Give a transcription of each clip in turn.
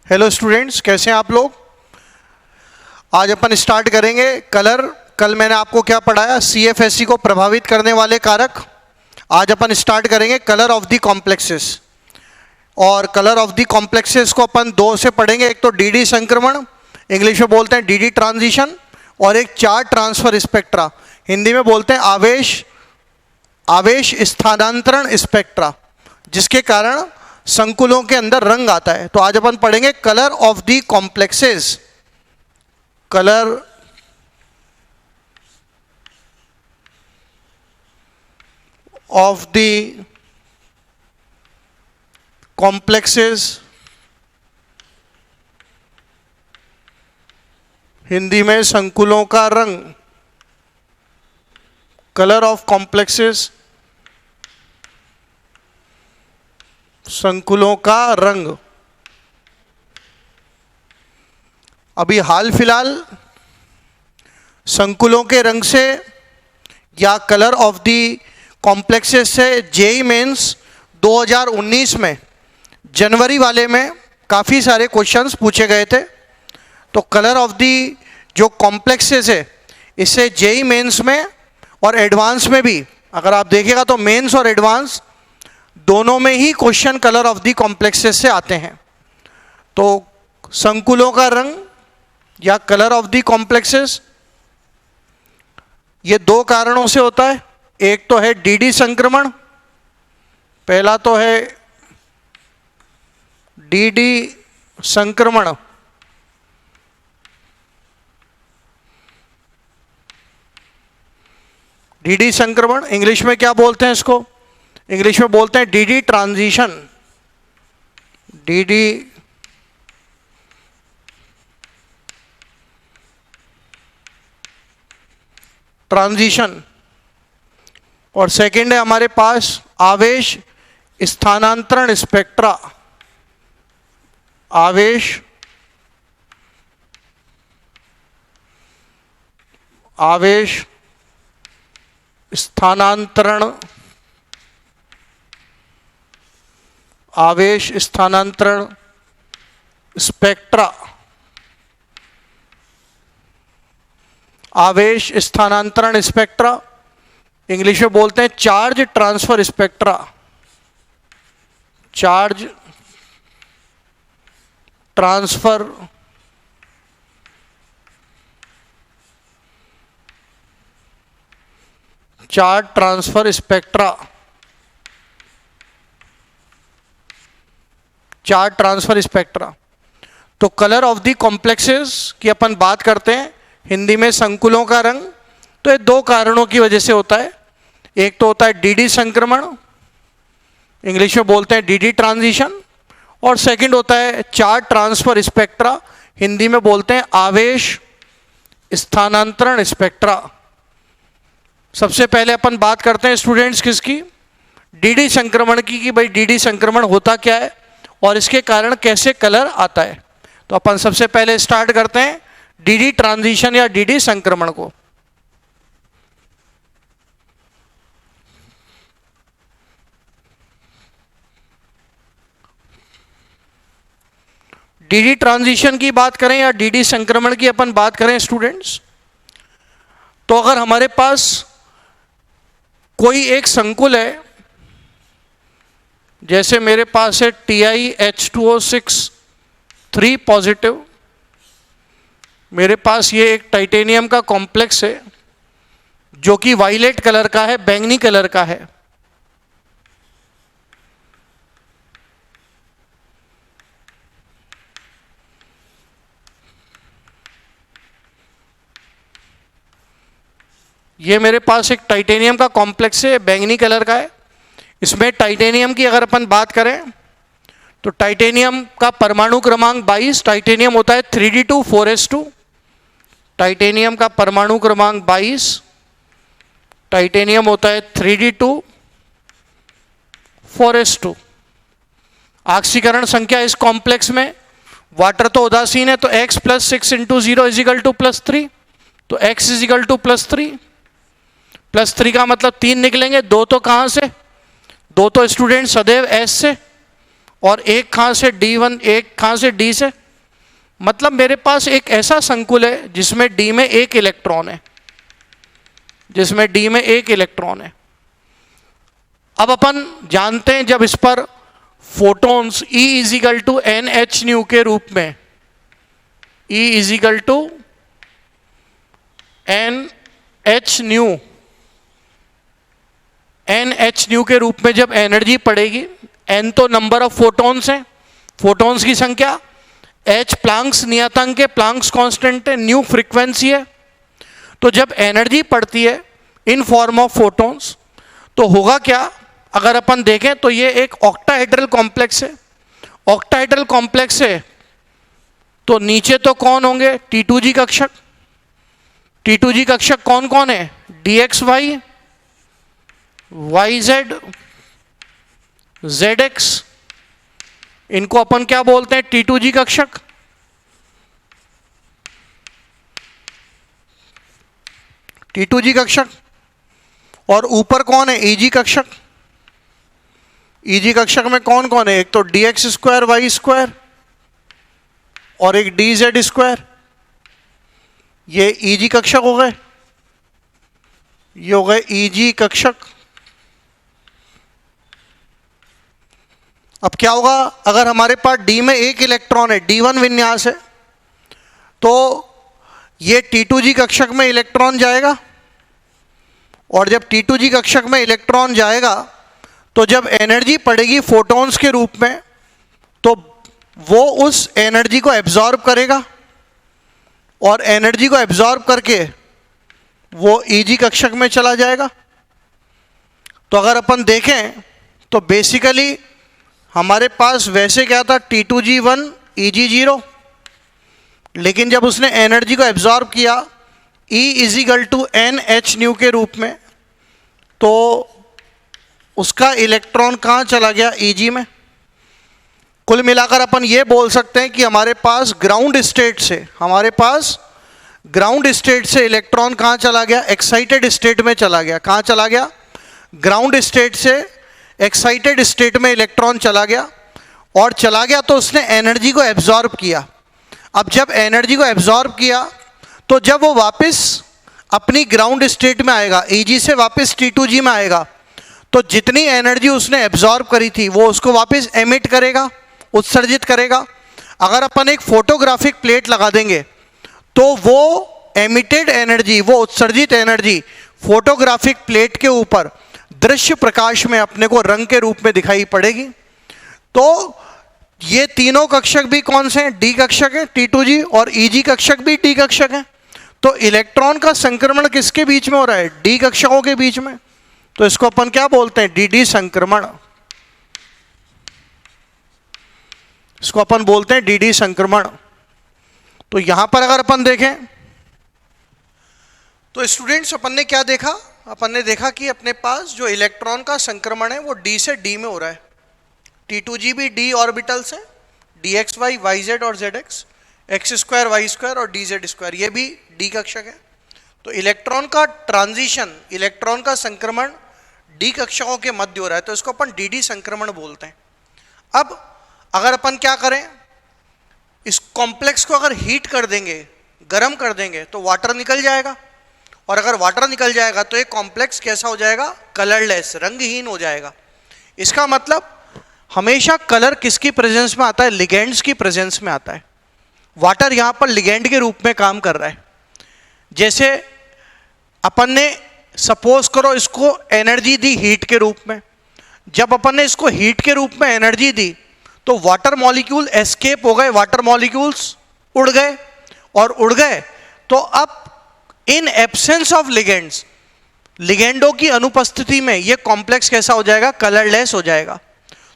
Hello students, कैसे हैं आप लोग। आज अपन स्टार्ट करेंगे कलर। कल मैंने आपको क्या पढ़ाया, सीएफएससी को प्रभावित करने वाले कारक। आज अपन स्टार्ट करेंगे कलर ऑफ द कॉम्प्लेक्सेस। और कलर ऑफ द कॉम्प्लेक्सेस को अपन दो से पढ़ेंगे, एक तो डीडी संक्रमण, इंग्लिश में बोलते हैं डीडी ट्रांजिशन, और एक चार्ज ट्रांसफर स्पेक्ट्रा, हिंदी में बोलते हैं आवेश स्थानांतरण स्पेक्ट्रा, जिसके कारण संकुलों के अंदर रंग आता है। तो आज अपन पढ़ेंगे colour of the complexes. Colour of the complexes, Hindi में संकुलों का रंग। कलर ऑफ कॉम्प्लेक्सेस, संकुलों का रंग। अभी हाल फिलहाल संकुलों के रंग से या कलर ऑफ दी कॉम्प्लेक्सेस से जेईई मेंस 2019 में जनवरी वाले में काफ़ी सारे क्वेश्चंस पूछे गए थे। तो कलर ऑफ दी जो कॉम्प्लेक्सेस है, इससे जेईई मेंस में और एडवांस में भी, अगर आप देखिएगा तो मेंस और एडवांस दोनों में ही question colour of the complexes से आते हैं। तो संकुलों का रंग या कलर ऑफ दी कॉम्प्लेक्सेस, ये दो कारणों से होता है। एक तो है डीडी संक्रमण, पहला तो है डीडी संक्रमण, डीडी संक्रमण इंग्लिश में क्या बोलते हैं इसको, इंग्लिश में बोलते हैं डीडी ट्रांजिशन। DD transition. और सेकंड है हमारे पास आवेश स्थानांतरण स्पेक्ट्रा। आवेश स्थानांतरण स्पेक्ट्रा। आवेश स्थानांतरण स्पेक्ट्रा इंग्लिश में बोलते हैं charge transfer spectra. Charge transfer spectra. Charge transfer spectra. तो कलर ऑफ दी कॉम्प्लेक्सेस की अपन बात करते हैं, हिंदी में संकुलों का रंग। तो ये दो कारणों की वजह से होता है। एक तो होता है डीडी संक्रमण, इंग्लिश में बोलते हैं डीडी ट्रांजिशन, और सेकंड होता है चार्ज ट्रांसफर स्पेक्ट्रा, हिंदी में बोलते हैं आवेश स्थानांतरण स्पेक्ट्रा। सबसे पहले अपन बात करते हैं स्टूडेंट्स किसकी, डीडी संक्रमण की, कि भाई डीडी संक्रमण होता क्या है और इसके कारण कैसे कलर आता है। तो अपन सबसे पहले स्टार्ट करते हैं डीडी ट्रांजिशन या डीडी संक्रमण को। डीडी ट्रांजिशन की बात करें या डीडी संक्रमण की अपन बात करें स्टूडेंट्स, तो अगर हमारे पास कोई एक संकुल है, जैसे मेरे पास है TiH2O6 3 पॉजिटिव, मेरे पास ये एक टाइटेनियम का कॉम्प्लेक्स है जो कि वायलेट कलर का है, बैंगनी कलर का है। ये मेरे पास एक टाइटेनियम का कॉम्प्लेक्स है, बैंगनी कलर का है। इसमें टाइटेनियम की अगर अपन बात करें तो टाइटेनियम का परमाणु क्रमांक 22, टाइटेनियम होता है 3d2 4s2। टाइटेनियम का परमाणु क्रमांक 22, टाइटेनियम होता है 3d2 4s2। ऑक्सीकरण संख्या इस कॉम्प्लेक्स में, वाटर तो उदासीन है, तो x + 6 × 0 = +3, तो x = +3। +3 का मतलब 3 निकलेंगे, 2 तो कहाँ से, 2 तो स्टूडेंट सदैव S से, और एक कहाँ से D1, एक कहाँ से D से, मतलब मेरे पास एक ऐसा संकुल है जिसमें D में एक इलेक्ट्रॉन है, जिसमें D में एक इलेक्ट्रॉन है। अब अपन जानते हैं जब इस पर photons E is equal to NH nu के रूप में, E is equal to NH nu के रूप में जब एनर्जी पड़ेगी, N तो नंबर ऑफ फोटॉन्स है, फोटॉन्स की संख्या, H प्लैंक्स नियतांक है, प्लैंक्स कांस्टेंट है, न्यू फ्रीक्वेंसी है। तो जब एनर्जी पड़ती है इन फॉर्म ऑफ फोटॉन्स तो होगा क्या, अगर अपन देखें तो ये एक ऑक्टाहेड्रल कॉम्प्लेक्स है। ऑक्टाहेड्रल कॉम्प्लेक्स है तो नीचे तो कौन होंगे, T2G कक्षक। T2G कक्षक कौन कौन है, DXY, YZ, ZX, इनको अपन क्या बोलते हैं, T2G कक्षक। T2G कक्षक। और ऊपर कौन है, EG कक्षक। EG कक्षक में कौन कौन है, एक तो DX स्क्वायर वाई स्क्वायर और एक DZ स्क्वायर, ये EG कक्षक हो गए, ये हो गए EG कक्षक। अब क्या होगा, अगर हमारे पास D में एक इलेक्ट्रॉन है, D1 विन्यास है, तो ये T2G कक्षक में इलेक्ट्रॉन जाएगा, और जब T2G कक्षक में इलेक्ट्रॉन जाएगा तो जब एनर्जी पड़ेगी फोटॉन्स के रूप में तो वो उस एनर्जी को एब्जॉर्ब करेगा, और एनर्जी को एब्जॉर्ब करके वो EG कक्षक में चला जाएगा। तो अगर अपन देखें तो बेसिकली हमारे पास वैसे क्या था, T2G1 EG0, लेकिन जब उसने एनर्जी को एब्जॉर्ब किया E is equal to NH nu के रूप में, तो उसका इलेक्ट्रॉन कहाँ चला गया, EG में। कुल मिलाकर अपन ये बोल सकते हैं कि हमारे पास ग्राउंड स्टेट से इलेक्ट्रॉन कहाँ चला गया, एक्साइटेड स्टेट में चला गया। कहाँ चला गया, ग्राउंड स्टेट से एक्साइटेड स्टेट में इलेक्ट्रॉन चला गया, और चला गया तो उसने एनर्जी को एब्जॉर्ब किया। अब जब एनर्जी को एब्जॉर्ब किया तो जब वो वापस अपनी ग्राउंड स्टेट में आएगा, EG से वापस T2G में आएगा, तो जितनी एनर्जी उसने एब्जॉर्ब करी थी वो उसको वापस एमिट करेगा, उत्सर्जित करेगा। अगर अपन एक फोटोग्राफिक प्लेट लगा देंगे तो वो एमिटेड एनर्जी, वो उत्सर्जित एनर्जी फोटोग्राफिक प्लेट के ऊपर दृश्य प्रकाश में अपने को रंग के रूप में दिखाई पड़ेगी। तो ये तीनों कक्षक भी कौन से हैं, D कक्षक है, T2G, और EG कक्षक भी D कक्षक है। तो इलेक्ट्रॉन का संक्रमण किसके बीच में हो रहा है, D कक्षकों के बीच में। तो इसको अपन क्या बोलते हैं, DD संक्रमण। इसको अपन बोलते हैं DD संक्रमण। तो यहां पर अगर अपन देखें तो स्टूडेंट्स अपन ने क्या देखा, अपन ने देखा कि अपने पास जो इलेक्ट्रॉन का संक्रमण है वो D से D में हो रहा है। T2G भी D ऑर्बिटल्स है, DXY, YZ और ZX, X square Y square और DZ स्क्वायर, ये भी D कक्षक है। तो इलेक्ट्रॉन का ट्रांजिशन, इलेक्ट्रॉन का संक्रमण D कक्षकों के मध्य हो रहा है, तो इसको अपन DD संक्रमण बोलते हैं। अब अगर अपन क्या करें, इस कॉम्प्लेक्स को अगर हीट कर देंगे, गर्म कर देंगे, तो वाटर निकल जाएगा, और अगर वाटर निकल जाएगा तो ये कॉम्प्लेक्स कैसा हो जाएगा, कलरलेस, रंगहीन हो जाएगा। इसका मतलब हमेशा कलर किसकी प्रेजेंस में आता है, लिगेंड्स की प्रेजेंस में आता है। वाटर यहाँ पर लिगेंड के रूप में काम कर रहा है। जैसे अपन ने सपोज करो इसको एनर्जी दी हीट के रूप में, जब अपन ने इसको हीट के रूप में एनर्जी दी तो वाटर मॉलिक्यूल एस्केप हो गए, वाटर मॉलिक्यूल्स उड़ गए, और उड़ गए तो अब इन एब्सेंस ऑफ लिगेंड्स, लिगेंडों की अनुपस्थिति में ये कॉम्प्लेक्स कैसा हो जाएगा, कलरलेस हो जाएगा।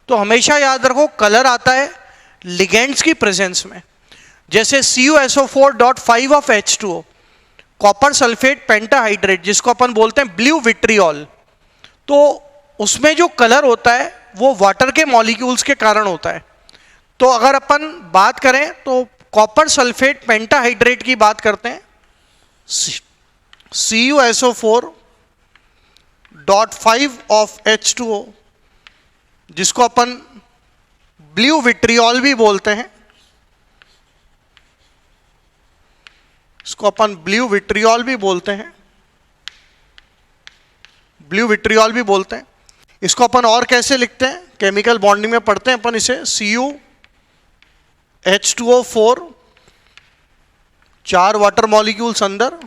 तो हमेशा याद रखो कलर आता है लिगेंड्स की प्रेजेंस में। जैसे CuSO4.5 of H2O, copper sulphate pentahydrate, जिसको अपन बोलते हैं ब्लू विट्रियोल, तो उसमें जो कलर होता है वो वाटर के मॉलिक्यूल्स के कारण होता है। तो अगर अपन बात करें तो कॉपर सल्फेट पेंटाहाइड्रेट की बात करते हैं, CuSO4.5 ऑफ H2O, जिसको अपन ब्लू विट्रियोल भी बोलते हैं, इसको अपन ब्लू विट्रियोल भी बोलते हैं, ब्लू विट्रियोल भी बोलते हैं। इसको अपन और कैसे लिखते हैं, केमिकल बॉन्डिंग में पढ़ते हैं अपन इसे, CuH2O4, 4 वाटर मॉलिक्यूल्स अंदर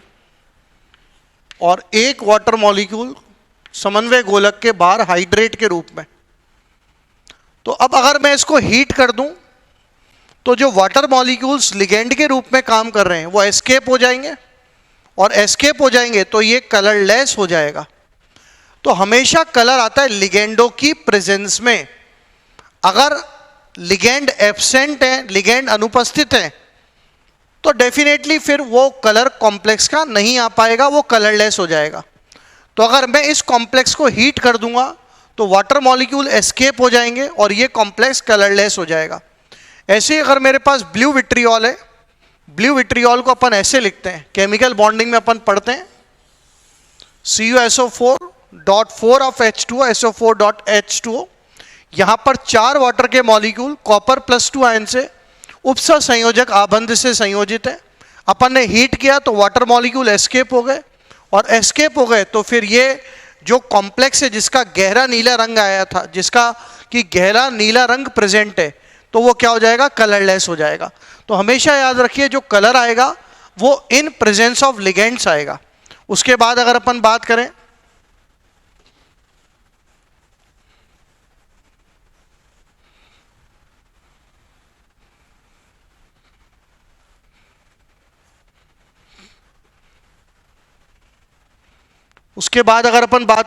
और 1 वाटर मॉलिक्यूल समन्वय गोलक के बाहर हाइड्रेट के रूप में। तो अब अगर मैं इसको हीट कर दूं तो जो वाटर मॉलिक्यूल्स लिगेंड के रूप में काम कर रहे हैं वो एस्केप हो जाएंगे, और एस्केप हो जाएंगे तो ये कलरलेस हो जाएगा। तो हमेशा कलर आता है लिगेंडों की प्रेजेंस में। अगर लिगेंड एब्सेंट है, लिगेंड अनुपस्थित है, तो डेफिनेटली फिर वो कलर कॉम्प्लेक्स का नहीं आ पाएगा, वो कलरलेस हो जाएगा। तो अगर मैं इस कॉम्प्लेक्स को हीट कर दूंगा तो वाटर मॉलिक्यूल एस्केप हो जाएंगे और ये कॉम्प्लेक्स कलरलेस हो जाएगा। ऐसे ही अगर मेरे पास ब्लू विट्रियोल है, ब्लू विट्रियोल को अपन ऐसे लिखते हैं, केमिकल बॉन्डिंग में अपन पढ़ते हैं CuSO4.4 ऑफ H2O, SO4.H2O। यहाँ पर 4 वाटर के मॉलिक्यूल कॉपर +2 आयन से उपसह संयोजक आबंध से संयोजित है। अपन ने हीट किया तो वाटर मॉलिक्यूल एस्केप हो गए, और एस्केप हो गए तो फिर ये जो कॉम्प्लेक्स है जिसका गहरा नीला रंग आया था, जिसका कि गहरा नीला रंग प्रेजेंट है, तो वो क्या हो जाएगा, कलरलेस हो जाएगा। तो हमेशा याद रखिए जो कलर आएगा वो इन प्रेजेंस ऑफ लिगेंड्स आएगा। उसके बाद अगर अपन बात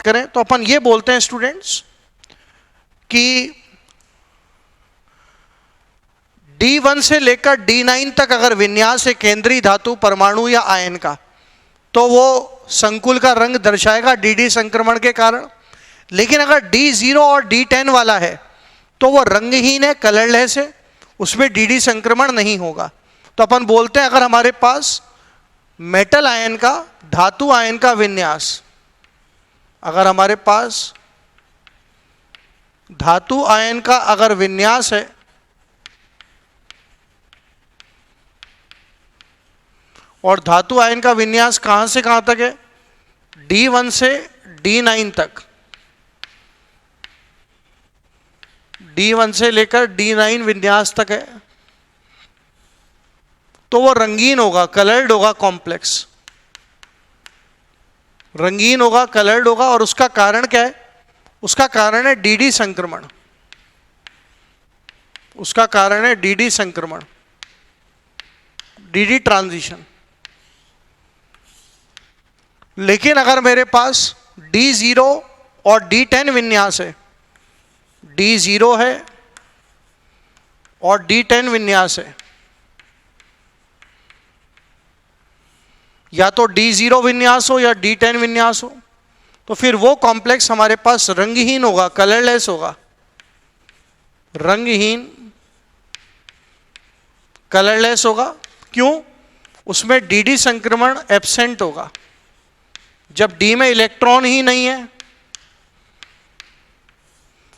करें तो अपन ये बोलते हैं स्टूडेंट्स कि D1 से लेकर D9 तक अगर विन्यास है केंद्रीय धातु, परमाणु या आयन का, तो वो संकुल का रंग दर्शाएगा DD संक्रमण के कारण। लेकिन अगर D0 और D10 वाला है तो वो रंगहीन है, कलरलेस है, उसमें DD संक्रमण नहीं होगा। तो अपन बोलते हैं अगर हमारे पास मेटल आयन का, धातु आयन का विन्यास, अगर हमारे पास धातु आयन का अगर विन्यास है और धातु आयन का विन्यास कहां से कहां तक है, D1 से D9 तक, D1 से लेकर D9 विन्यास तक है, तो वो रंगीन होगा, कलर्ड होगा, कॉम्प्लेक्स रंगीन होगा, कलर्ड होगा। और उसका कारण क्या है, उसका कारण है DD संक्रमण, उसका कारण है DD संक्रमण, DD ट्रांजिशन। लेकिन अगर मेरे पास D0 और D10 विन्यास है, D0 है और D10 विन्यास है, या तो D0 विन्यास हो या D10 विन्यास हो, तो फिर वो कॉम्प्लेक्स हमारे पास रंगहीन होगा, कलरलेस होगा, रंगहीन कलरलेस होगा। क्यों, उसमें DD संक्रमण एब्सेंट होगा। जब D में इलेक्ट्रॉन ही नहीं है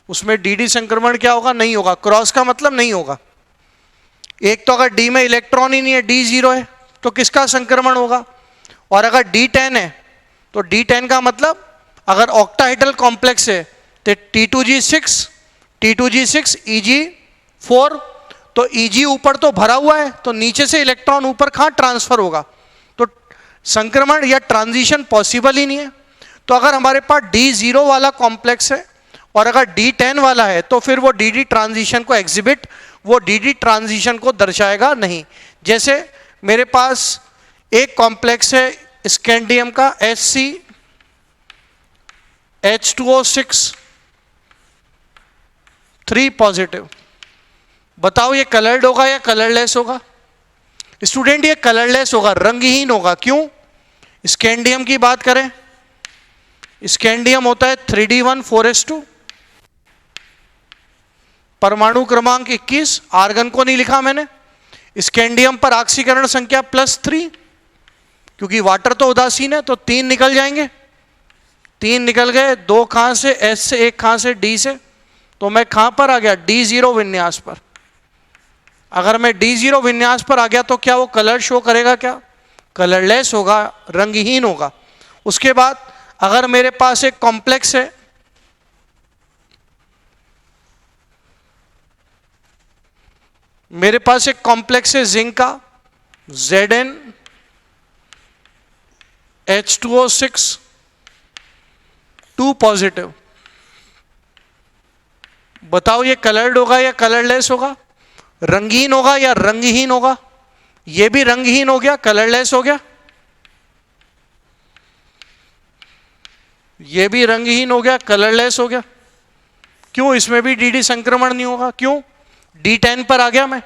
उसमें DD संक्रमण क्या होगा, नहीं होगा। क्रॉस का मतलब नहीं होगा। एक तो अगर D में इलेक्ट्रॉन ही नहीं है, D0 है, तो किसका संक्रमण होगा। और अगर D10 है तो D10 का मतलब अगर ऑक्टाहेड्रल कॉम्प्लेक्स है तो T2G6 Eg4, तो Eg ऊपर तो भरा हुआ है, तो नीचे से इलेक्ट्रॉन ऊपर कहाँ ट्रांसफर होगा, तो संक्रमण या ट्रांजिशन पॉसिबल ही नहीं है। तो अगर हमारे पास D0 वाला कॉम्प्लेक्स है और अगर D10 वाला है तो फिर वो DD ट्रांजिशन को एग्जिबिट, वो DD ट्रांजिशन को दर्शाएगा नहीं। जैसे मेरे पास एक कॉम्प्लेक्स है स्कैंडियम का ScH2O6 3 पॉजिटिव, बताओ ये कलर्ड होगा या कलरलेस होगा। स्टूडेंट ये कलरलेस होगा, रंगहीन होगा। क्यों, स्कैंडियम की बात करें, स्कैंडियम होता है 3D1 4s2, परमाणु क्रमांक 21, आर्गन को नहीं लिखा मैंने। स्कैंडियम पर ऑक्सीकरण संख्या +3, क्योंकि वाटर तो उदासीन है, तो 3 निकल जाएंगे, 3 निकल गए, 2 कहां से, S से, 1 कहां से, D से, तो मैं कहां पर आ गया, D0 विन्यास पर। अगर मैं D0 विन्यास पर आ गया तो क्या वो कलर शो करेगा, क्या कलरलेस होगा, रंगहीन होगा। उसके बाद अगर मेरे पास एक कॉम्प्लेक्स है, मेरे पास एक कॉम्प्लेक्स है जिंक का, ZnH2O6 2 पॉजिटिव, बताओ ये कलर्ड होगा या कलरलेस होगा, रंगीन होगा या रंगहीन होगा। ये भी रंगहीन हो गया, कलरलेस हो गया, ये भी रंगहीन हो गया, कलरलेस हो गया। क्यों, इसमें भी DD संक्रमण नहीं होगा, क्यों, D10 पर आ गया मैं।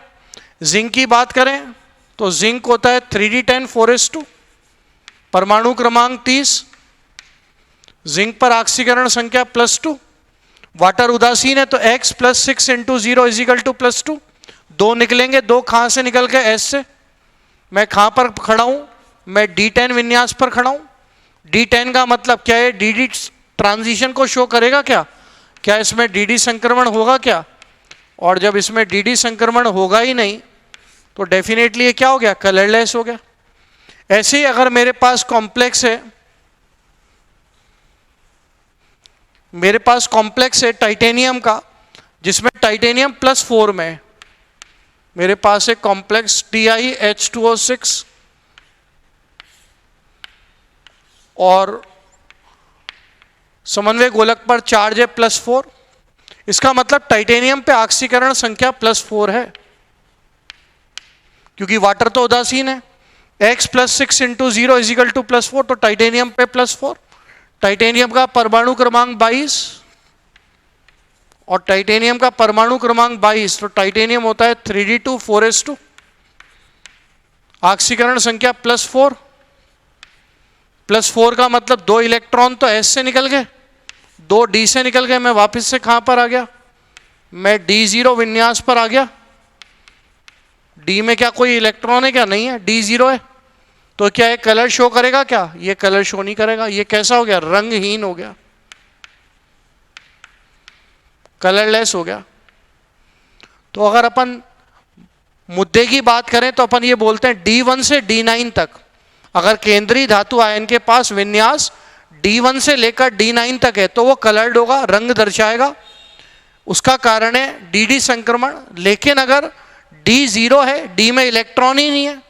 जिंक की बात करें तो जिंक होता है 3D10 4s2, परमाणु क्रमांक 30, जिंक पर ऑक्सीकरण संख्या +2, वाटर उदासीन है तो x + 6 × 0 = +2, 2 निकलेंगे, 2 कहां से निकल गए, S से। मैं कहां पर खड़ा हूं, मैं D10 विन्यास पर खड़ा हूं। D10 का मतलब क्या है, DD ट्रांजिशन को शो करेगा क्या, क्या इसमें DD संक्रमण होगा क्या। और जब इसमें DD संक्रमण होगा ही नहीं तो डेफिनेटली ये क्या हो गया, कलरलेस हो गया। ऐसे ही अगर मेरे पास कॉम्प्लेक्स है, मेरे पास कॉम्प्लेक्स है टाइटेनियम का, जिसमें टाइटेनियम +4 में है। मेरे पास एक कॉम्प्लेक्स TiH2O6 और समन्वय गोलक पर चार्ज है +4। इसका मतलब टाइटेनियम पे ऑक्सीकरण संख्या +4 है, क्योंकि वाटर तो उदासीन है। x + 6 × 0 = +4, तो टाइटेनियम पे +4। टाइटेनियम का परमाणु क्रमांक 22 और टाइटेनियम का परमाणु क्रमांक 22, तो टाइटेनियम होता है 3D2 4s2, ऑक्सीकरण संख्या +4। +4 का मतलब 2 इलेक्ट्रॉन तो S से निकल गए, 2 D से निकल गए। मैं वापस से कहां पर आ गया, मैं D0 विन्यास पर आ गया। D में क्या कोई इलेक्ट्रॉन है, क्या नहीं है, D0 है। तो क्या ये कलर शो करेगा, क्या ये कलर शो नहीं करेगा। ये कैसा हो गया, रंगहीन हो गया, कलरलेस हो गया। तो अगर अपन मुद्दे की बात करें तो अपन ये बोलते हैं D1 से D9 तक, अगर केंद्रीय धातु आयन के पास विन्यास D1 से लेकर D9 तक है तो वो कलर्ड होगा, रंग दर्शाएगा। उसका कारण है DD संक्रमण। लेकिन अगर D0 है, D में इलेक्ट्रॉन ही नहीं है,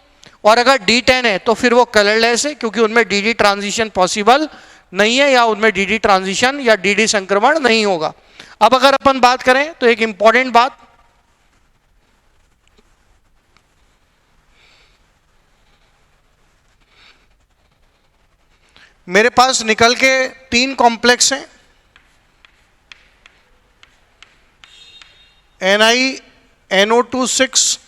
और अगर D10 है तो फिर वो कलरलेस है, क्योंकि उनमें DD ट्रांजिशन पॉसिबल नहीं है, या उनमें DD ट्रांजिशन या DD संक्रमण नहीं होगा। अब अगर अपन बात करें तो एक इंपॉर्टेंट बात, मेरे पास निकल के 3 कॉम्प्लेक्स हैं, NiNO2 6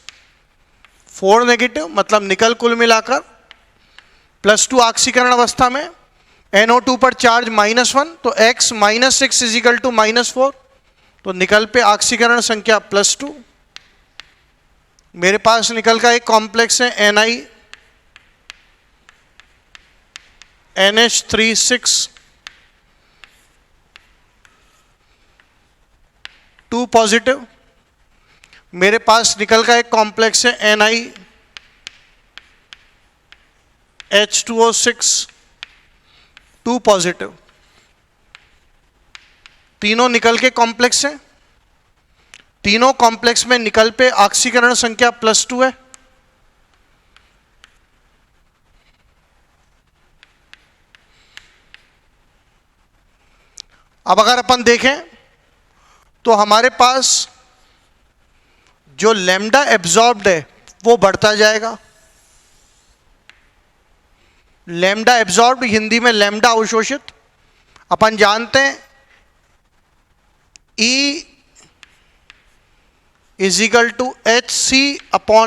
4 नेगेटिव, मतलब निकल कुल मिलाकर +2 ऑक्सीकरण अवस्था में, NO2 पर चार्ज -1, तो x - 6 = -4, तो निकल पे ऑक्सीकरण संख्या +2। मेरे पास निकल का एक कॉम्प्लेक्स है NiNH3 6 2 पॉजिटिव। मेरे पास निकल का एक कॉम्प्लेक्स है NiH2O6 2 पॉजिटिव। तीनों निकल के कॉम्प्लेक्स हैं, तीनों कॉम्प्लेक्स में निकल पे ऑक्सीकरण संख्या +2 है। अब अगर अपन देखें तो हमारे पास जो लैम्डा एब्जॉर्ब्ड है वो बढ़ता जाएगा। लैम्डा एब्जॉर्ब्ड, हिंदी में लैम्डा अवशोषित। अपन जानते हैं E = Hc/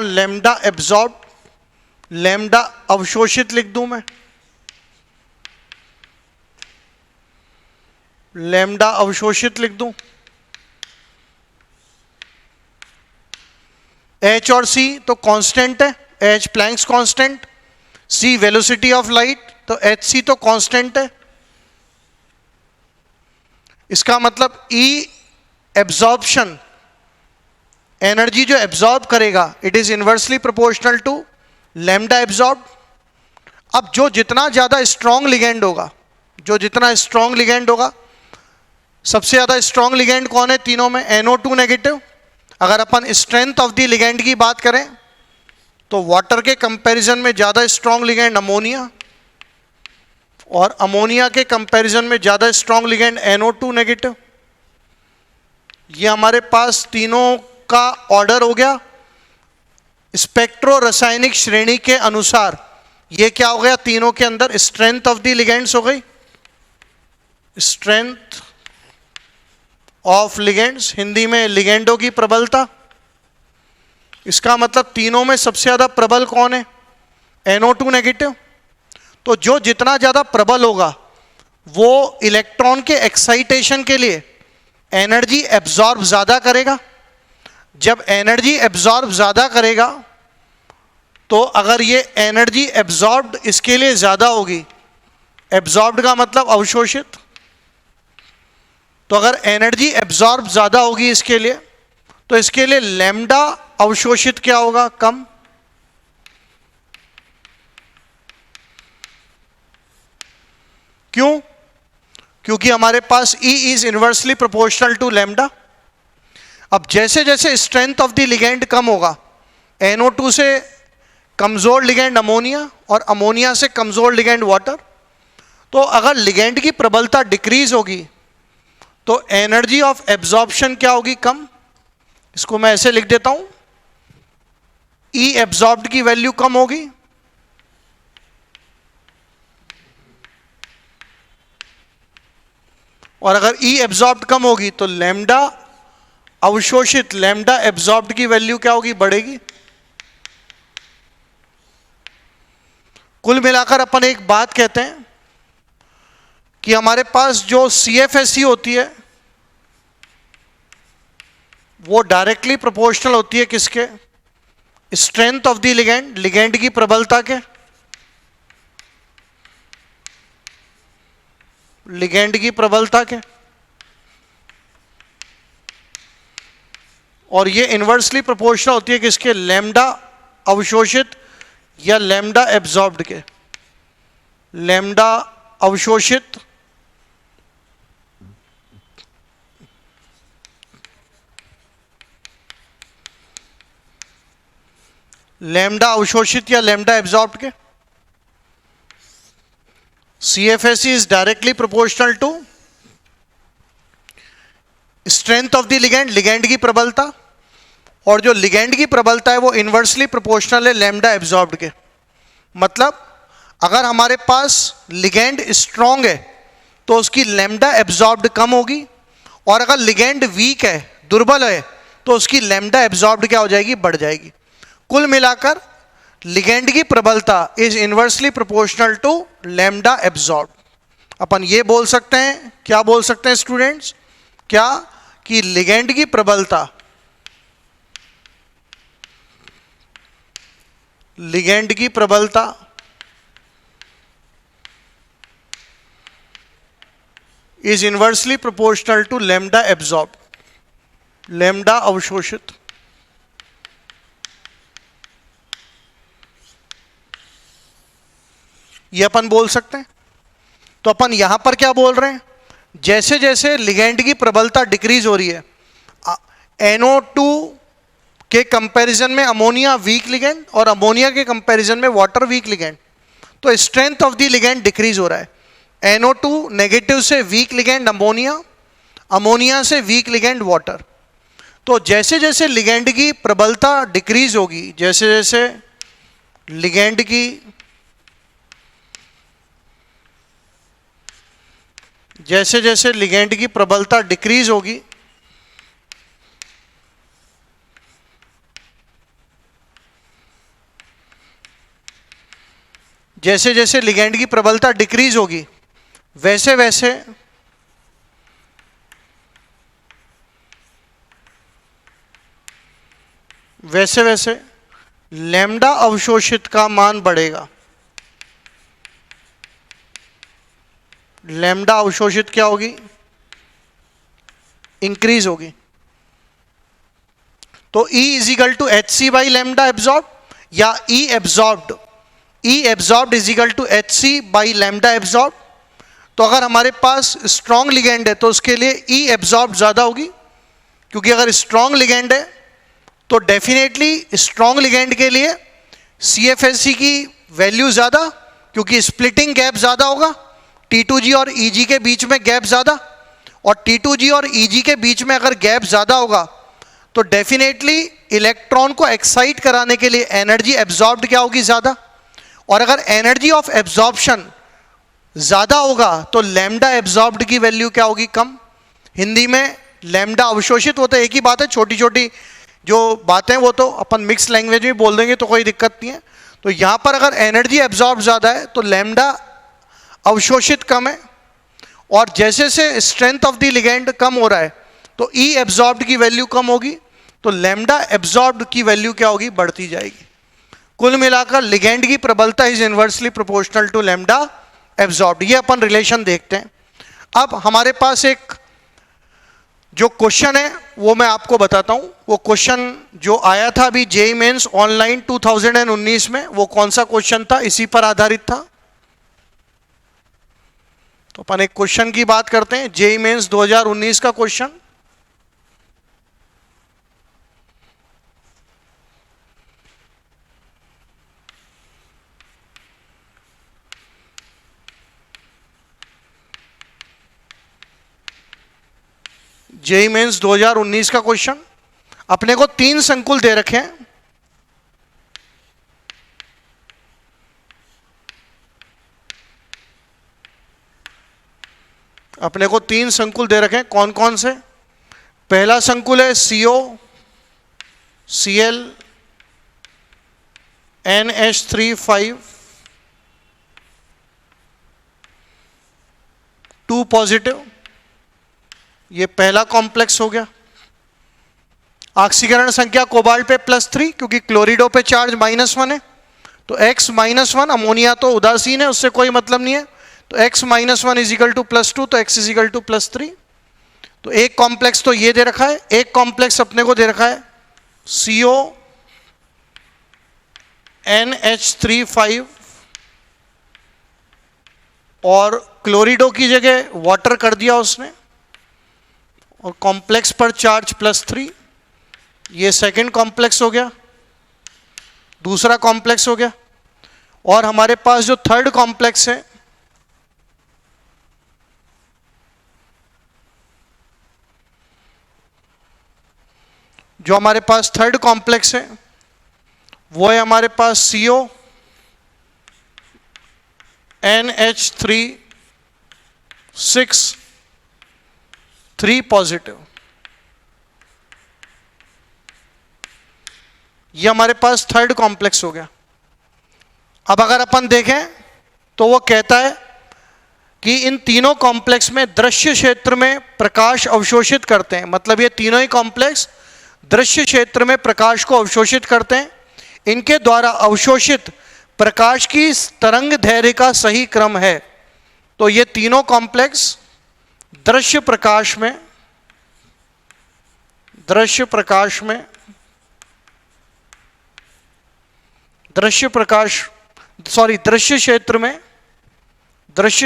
lambda absorbed. Lambda अवशोषित लिख दूं मैं, लैम्डा अवशोषित लिख दूं। H और C तो कांस्टेंट है, H Planck's constant, C velocity of light, तो Hc तो कांस्टेंट है। इसका मतलब E एब्जॉर्प्शन, एनर्जी जो एब्जॉर्ब करेगा, it is inversely proportional to lambda absorb. अब जो जितना ज़्यादा स्ट्रॉन्ग लिगेंड होगा, जो जितना स्ट्रॉन्ग लिगेंड होगा, सबसे ज़्यादा स्ट्रॉन्ग लिगेंड कौन है तीनों में? NO2 negative. अगर अपन स्ट्रेंथ ऑफ द लिगेंड की बात करें तो वाटर के कंपैरिजन में ज़्यादा स्ट्रॉन्ग लिगेंड अमोनिया, और अमोनिया के कंपैरिजन में ज़्यादा स्ट्रॉन्ग लिगेंड NO2 नेगेटिव। ये हमारे पास तीनों का ऑर्डर हो गया स्पेक्ट्रो रासायनिक श्रेणी के अनुसार। ये क्या हो गया? तीनों के अंदर स्ट्रेंथ ऑफ द लिगेंड्स हो गई, स्ट्रेंथ ऑफ लिगेंड्स, हिंदी में लिगेंडों की प्रबलता। इसका मतलब तीनों में सबसे ज्यादा प्रबल कौन है? NO2 negative. तो जो जितना ज्यादा प्रबल होगा वो इलेक्ट्रॉन के एक्साइटेशन के लिए एनर्जी एब्जॉर्ब ज्यादा करेगा। जब एनर्जी एब्जॉर्ब ज्यादा करेगा तो अगर ये एनर्जी एब्जॉर्ब्ड इसके लिए ज्यादा होगी, एब्जॉर्ब्ड का मतलब अवशोषित, तो अगर एनर्जी एब्जॉर्ब ज्यादा होगी इसके लिए, तो इसके लिए लैम्डा अवशोषित क्या होगा? कम। क्यों? क्योंकि हमारे पास E is inversely proportional to lambda. अब जैसे जैसे स्ट्रेंथ ऑफ द लिगेंड कम होगा, NO2 से कमजोर लिगेंड अमोनिया और अमोनिया से कमजोर लिगेंड वाटर, तो अगर लिगेंड की प्रबलता डिक्रीज होगी तो एनर्जी ऑफ एब्जॉर्प्शन क्या होगी? कम। इसको मैं ऐसे लिख देता हूं, E एब्जॉर्ब्ड की वैल्यू कम होगी, और अगर E एब्जॉर्ब्ड कम होगी तो लैम्डा अवशोषित, लैम्डा एब्जॉर्ब्ड की वैल्यू क्या होगी? बढ़ेगी। कुल मिलाकर अपन एक बात कहते हैं कि हमारे पास जो CFSE होती है वो डायरेक्टली प्रोपोर्शनल होती है किसके? Strength of the ligand, ligand की प्रबलता के, लिगेंड की प्रबलता के। और ये इनवर्सली प्रोपोर्शनल होती है किसके? लैम्डा अवशोषित या लैम्डा एब्जॉर्ब्ड के। लैम्डा अवशोषित लैम्डा अवशोषित या लैम्डा एब्जॉर्ब्ड के। CFSE is directly proportional to strength of the ligand, ligand की प्रबलता, और जो लिगेंड की प्रबलता है वो इनवर्सली प्रोपोर्शनल है लैम्डा एब्जॉर्ब्ड के। मतलब अगर हमारे पास लिगेंड स्ट्रॉन्ग है तो उसकी लैम्डा एब्जॉर्ब्ड कम होगी, और अगर लिगेंड वीक है, दुर्बल है, तो उसकी लैम्डा एब्जॉर्ब्ड क्या हो जाएगी? बढ़ जाएगी। कुल मिलाकर लिगेंड की प्रबलता is inversely proportional to lambda absorb. अपन ये बोल सकते हैं, क्या बोल सकते हैं स्टूडेंट्स? क्या? कि लिगेंड की प्रबलता, लिगेंड की प्रबलता is inversely proportional to lambda absorb, lambda अवशोषित। ये अपन बोल सकते हैं। तो अपन यहां पर क्या बोल रहे हैं? जैसे जैसे लिगेंड की प्रबलता डिक्रीज हो रही है, NO2 के कंपैरिजन में अमोनिया वीक लिगेंड और अमोनिया के कंपैरिजन में वाटर वीक लिगेंड, तो strength of the ligand decrease हो रहा है। NO2 नेगेटिव से वीक लिगेंड अमोनिया, अमोनिया से वीक लिगेंड वाटर। तो जैसे जैसे लिगेंड की प्रबलता डिक्रीज होगी, जैसे जैसे लिगेंड की जैसे जैसे लिगेंड की प्रबलता डिक्रीज होगी, जैसे जैसे लिगेंड की प्रबलता डिक्रीज होगी, वैसे वैसे वैसे वैसे लैम्डा अवशोषित का मान बढ़ेगा। लैम्डा अवशोषित क्या होगी? इंक्रीज होगी। तो E is equal to H C by lambda absorb, या E absorb is equal to H C by lambda absorb. तो अगर हमारे पास स्ट्रॉन्ग लिगेंड है तो उसके लिए E एब्जॉर्ब ज़्यादा होगी, क्योंकि अगर स्ट्रॉन्ग लिगेंड है तो डेफिनेटली स्ट्रॉन्ग लिगेंड के लिए CFSC की वैल्यू ज़्यादा, क्योंकि स्प्लिटिंग गैप ज़्यादा होगा, T2G और EG के बीच में गैप ज़्यादा, और T2G और EG के बीच में अगर गैप ज़्यादा होगा तो डेफिनेटली इलेक्ट्रॉन को एक्साइट कराने के लिए एनर्जी एब्जॉर्ब्ड क्या होगी, ज़्यादा। और अगर एनर्जी ऑफ एब्जॉर्प्शन ज़्यादा होगा तो लैम्डा एब्जॉर्ब्ड की वैल्यू क्या होगी, कम। हिंदी में लैम्डा अवशोषित होता है, एक ही बात है, छोटी छोटी जो बातें वो तो अपन मिक्स लैंग्वेज में बोल देंगे तो कोई दिक्कत नहीं है। तो यहाँ पर अगर एनर्जी एब्जॉर्ब ज़्यादा है तो लैम्डा अवशोषित कम है, और जैसे जैसे स्ट्रेंथ ऑफ द लिगेंड कम हो रहा है तो E एब्जॉर्ब्ड की वैल्यू कम होगी, तो लैम्डा एब्जॉर्ब्ड की वैल्यू क्या होगी, बढ़ती जाएगी। कुल मिलाकर लिगेंड की प्रबलता is inversely proportional to lambda absorbed. ये अपन रिलेशन देखते हैं। अब हमारे पास एक जो क्वेश्चन है वो मैं आपको बताता हूं। वो क्वेश्चन जो आया था अभी जेईई मेंस ऑनलाइन 2019 में, वो कौन सा क्वेश्चन था, इसी पर आधारित था। तो अपन एक क्वेश्चन की बात करते हैं, जेईई मेंस 2019 का क्वेश्चन। जेईई मेंस 2019 का क्वेश्चन। अपने को 3 संकुल दे रखे हैं। अपने को 3 संकुल दे रखे हैं, कौन कौन से। पहला संकुल है CO Cl NH3 2 पॉजिटिव, ये पहला कॉम्प्लेक्स हो गया। ऑक्सीकरण संख्या कोबाल्ट पे +3, क्योंकि क्लोरिडो पे चार्ज -1 है, तो X -1, अमोनिया तो उदासीन है, उससे कोई मतलब नहीं है, तो X -1 इज इक्वल टू +2, तो X इज इक्वल टू +3। तो एक कॉम्प्लेक्स तो ये दे रखा है, एक कॉम्प्लेक्स अपने को दे रखा है CO NH3 और क्लोरिडो की जगह वाटर कर दिया उसने, और कॉम्प्लेक्स पर चार्ज +3, ये सेकंड कॉम्प्लेक्स हो गया, दूसरा कॉम्प्लेक्स हो गया। और हमारे पास जो थर्ड कॉम्प्लेक्स है, जो हमारे पास थर्ड कॉम्प्लेक्स है वो है हमारे पास CO NH3 पॉजिटिव। ये हमारे पास थर्ड कॉम्प्लेक्स हो गया। अब अगर अपन देखें तो वो कहता है कि इन तीनों कॉम्प्लेक्स में दृश्य क्षेत्र में प्रकाश अवशोषित करते हैं, मतलब ये तीनों ही कॉम्प्लेक्स दृश्य क्षेत्र में प्रकाश को अवशोषित करते हैं। इनके द्वारा अवशोषित प्रकाश की तरंग दैर्घ्य का सही क्रम है। तो ये तीनों कॉम्प्लेक्स दृश्य प्रकाश में दृश्य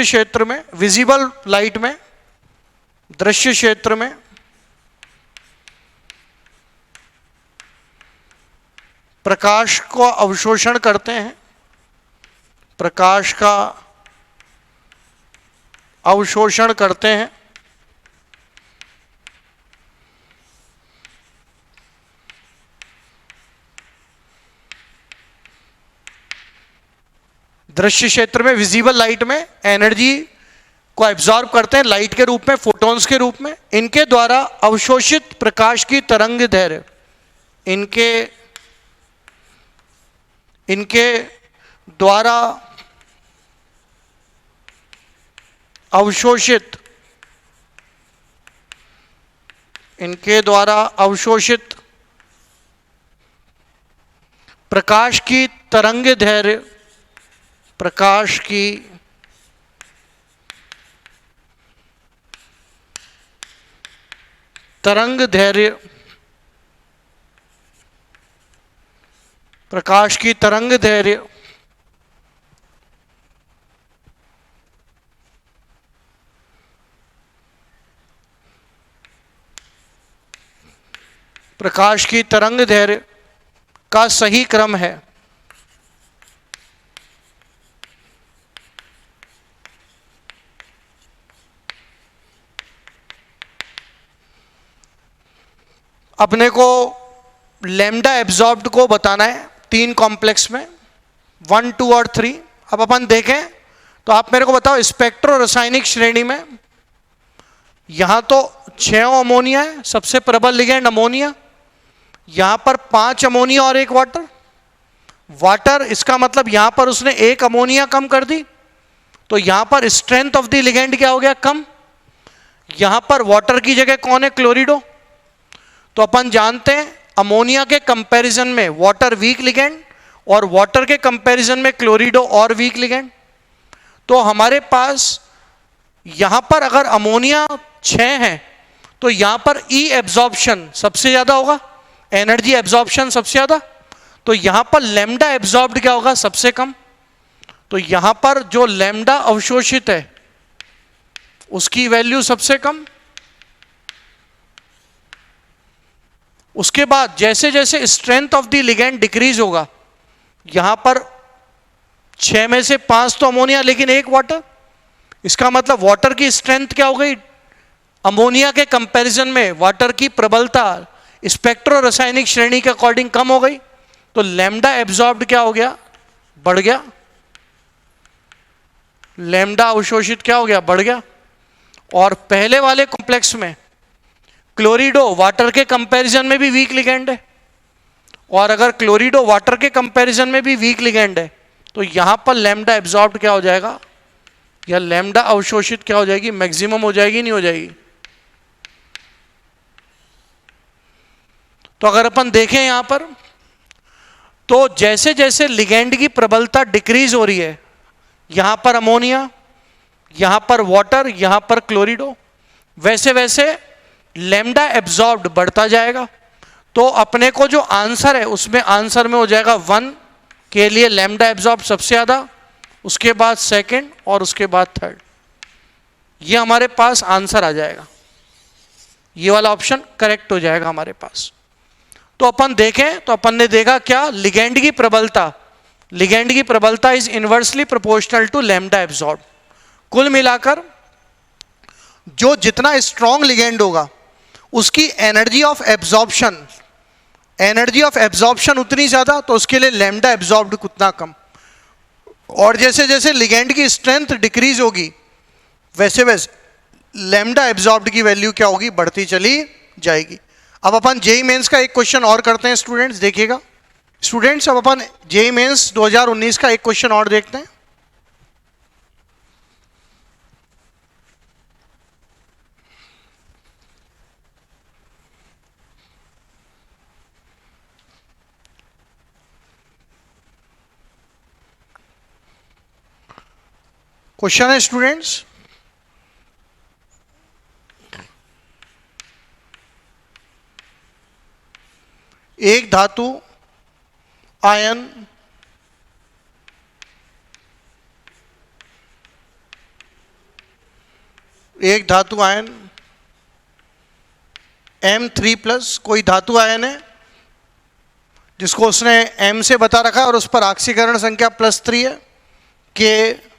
क्षेत्र में विजिबल लाइट में दृश्य क्षेत्र में प्रकाश को अवशोषण करते हैं, प्रकाश का अवशोषण करते हैं। दृश्य क्षेत्र में विजिबल लाइट में एनर्जी को एब्जॉर्ब करते हैं लाइट के रूप में, फोटॉन्स के रूप में। इनके द्वारा अवशोषित प्रकाश की तरंग दैर्घ्य, इनके द्वारा अवशोषित प्रकाश की तरंग दैर्घ्य, प्रकाश की तरंग दैर्घ्य, प्रकाश की तरंग दैर्घ्य प्रकाश की तरंग दैर्घ्य का सही क्रम है। अपने को लैम्डा एब्जॉर्ब्ड को बताना है 3 कॉम्प्लेक्स में, 1, 2 और 3। अब अपन देखें तो आप मेरे को बताओ स्पेक्ट्रो रासायनिक श्रेणी में यहां तो 6 अमोनिया है, सबसे प्रबल लिगेंड अमोनिया, यहां पर 5 अमोनिया और 1 वाटर। वाटर इसका मतलब यहां पर उसने 1 अमोनिया कम कर दी, तो यहां पर स्ट्रेंथ ऑफ द लिगेंड क्या हो गया, कम। यहां पर वाटर की जगह कौन है, क्लोरिडो। तो अपन जानते हैं अमोनिया के कंपैरिजन में वाटर वीक लिगेंड और वाटर के कंपैरिजन में क्लोरिडो और वीक लिगेंड। तो हमारे पास यहां पर अगर अमोनिया 6 है तो यहां पर ई एब्जॉर्प्शन सबसे ज्यादा होगा, एनर्जी एब्जॉर्प्शन सबसे ज्यादा, तो यहां पर लैम्डा एब्जॉर्ब्ड क्या होगा, सबसे कम। तो यहां पर जो लैम्डा अवशोषित है उसकी वैल्यू सबसे कम। उसके बाद जैसे जैसे strength of the ligand decrease होगा, यहां पर 6 में से 5 तो अमोनिया लेकिन 1 वाटर, इसका मतलब वाटर की स्ट्रेंथ क्या हो गई, अमोनिया के कंपैरिजन में वाटर की प्रबलता स्पेक्ट्रो रासायनिक श्रेणी के अकॉर्डिंग कम हो गई। तो लैम्डा एब्जॉर्ब्ड क्या हो गया, बढ़ गया, लैम्डा अवशोषित क्या हो गया, बढ़ गया। और पहले वाले कॉम्प्लेक्स में क्लोरिडो वाटर के कंपैरिजन में भी वीक लिगेंड है, और अगर क्लोरिडो वाटर के कंपैरिजन में भी वीक लिगेंड है तो यहां पर लैम्डा एब्जॉर्ब्ड क्या हो जाएगा, या लैम्डा अवशोषित क्या हो जाएगी, मैक्सिमम हो जाएगी, नहीं हो जाएगी। तो अगर अपन देखें यहां पर तो जैसे जैसे लिगेंड की प्रबलता डिक्रीज हो रही है, यहां पर अमोनिया, यहां पर वाटर, यहां पर क्लोरिडो, वैसे वैसे लैम्डा एब्जॉर्ब्ड बढ़ता जाएगा। तो अपने को जो आंसर है उसमें आंसर में हो जाएगा 1 के लिए लैम्डा एब्जॉर्ब सबसे ज्यादा, उसके बाद सेकंड और उसके बाद थर्ड। ये हमारे पास आंसर आ जाएगा, ये वाला ऑप्शन करेक्ट हो जाएगा हमारे पास। तो अपन देखें तो अपन ने देखा क्या, लिगेंड की प्रबलता, लिगेंड की प्रबलता is inversely proportional to lambda absorb. कुल मिलाकर जो जितना स्ट्रॉन्ग लिगेंड होगा उसकी energy of absorption, energy of absorption उतनी ज्यादा, तो उसके लिए लैम्डा एब्जॉर्ब्ड उतना कम। और जैसे जैसे लिगेंड की स्ट्रेंथ डिक्रीज होगी वैसे वैसे लैम्डा एब्जॉर्ब्ड की वैल्यू क्या होगी, बढ़ती चली जाएगी। अब अपन जेई मेंस का एक क्वेश्चन और करते हैं स्टूडेंट्स, देखिएगा स्टूडेंट्स। अब अपन जेई मेंस 2019 का एक क्वेश्चन और देखते हैं। क्वेश्चन है स्टूडेंट्स, एक धातु आयन एक धातु आयन M3+, कोई धातु आयन है जिसको उसने M से बता रखा है और उस पर ऑक्सीकरण संख्या +3 है, के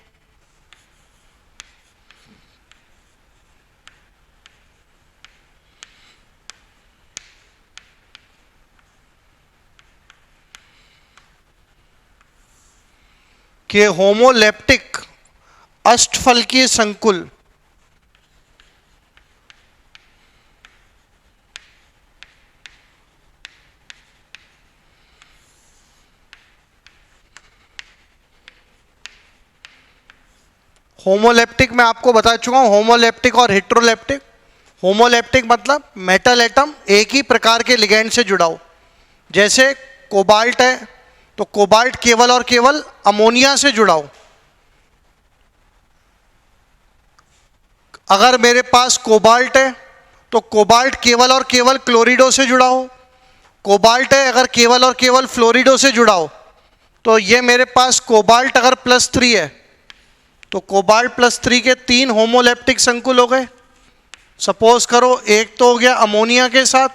होमोलेप्टिक अष्टफलकीय संकुल होमोलेप्टिक मैं आपको बता चुका हूं, होमोलेप्टिक और हेट्रोलेप्टिक। होमोलेप्टिक मतलब मेटल एटम एक ही प्रकार के लिगेंड से जुड़ा हो, जैसे कोबाल्ट है तो कोबाल्ट केवल और केवल अमोनिया से जुड़ा हो। अगर मेरे पास कोबाल्ट है तो कोबाल्ट केवल और केवल क्लोरिडो से जुड़ा हो, कोबाल्ट है अगर केवल और केवल फ्लोरिडो से जुड़ा हो, तो ये मेरे पास कोबाल्ट अगर +3 है तो कोबाल्ट +3 के 3 होमोलैप्टिक संकुल हो गए। सपोज करो एक तो हो गया अमोनिया के साथ,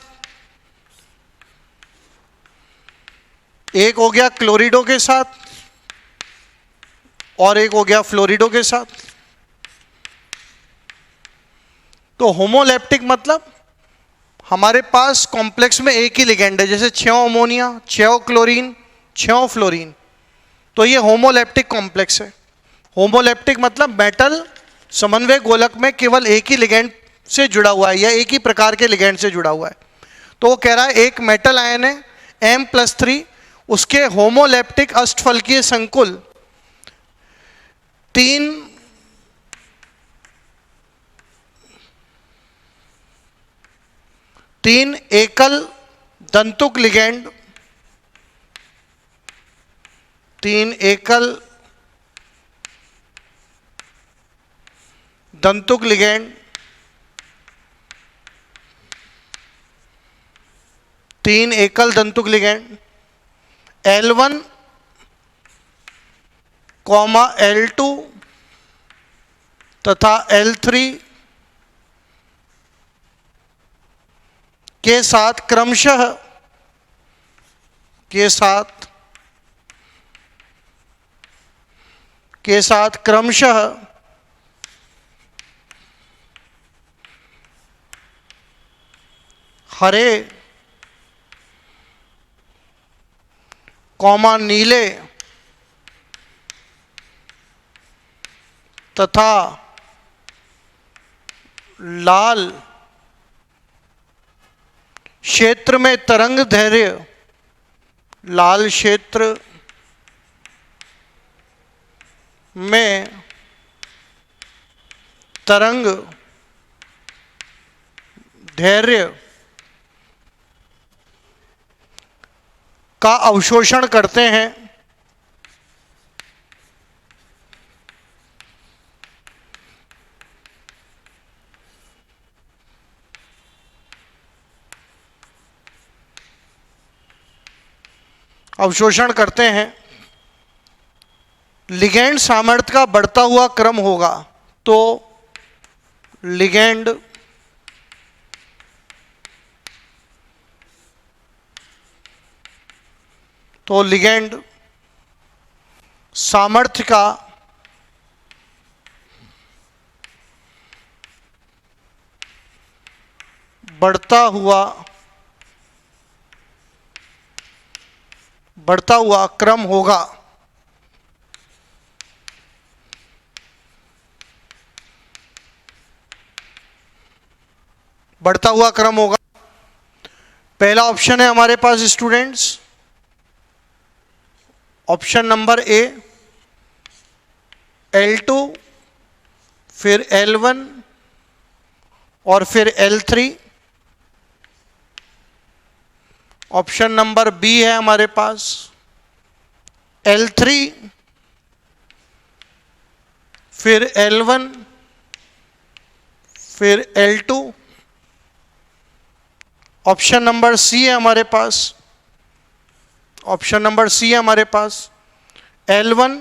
एक हो गया क्लोरिडो के साथ, और एक हो गया फ्लोरिडो के साथ। तो होमोलैप्टिक मतलब हमारे पास कॉम्प्लेक्स में एक ही लिगेंड है, जैसे 6 अमोनिया, 6 क्लोरीन, 6 फ्लोरीन, तो ये होमोलैप्टिक कॉम्प्लेक्स है। होमोलैप्टिक मतलब मेटल समन्वय गोलक में केवल एक ही लिगेंड से जुड़ा हुआ है या एक ही प्रकार के लिगेंड से जुड़ा हुआ है। तो वो कह रहा है एक मेटल आयन है M+3, उसके होमोलैप्टिक अष्टफलकीय संकुल 3 एकल दंतुक लिगेंड, 3 एकल दंतुक लिगेंड, 3 एकल दंतुक लिगेंड L1, L2 तथा L3 के साथ क्रमशः हरे, नीले तथा लाल क्षेत्र में तरंग दैर्घ्य, लाल क्षेत्र में तरंग दैर्घ्य का अवशोषण करते हैं। लिगेंड सामर्थ्य का बढ़ता हुआ क्रम होगा, तो लिगेंड सामर्थ्य का बढ़ता हुआ क्रम होगा। पहला ऑप्शन है हमारे पास students, option number A L2 फिर L1 और फिर L3। ऑप्शन नंबर बी है हमारे पास L3 फिर L1 फिर L2। ऑप्शन नंबर सी है हमारे पास L1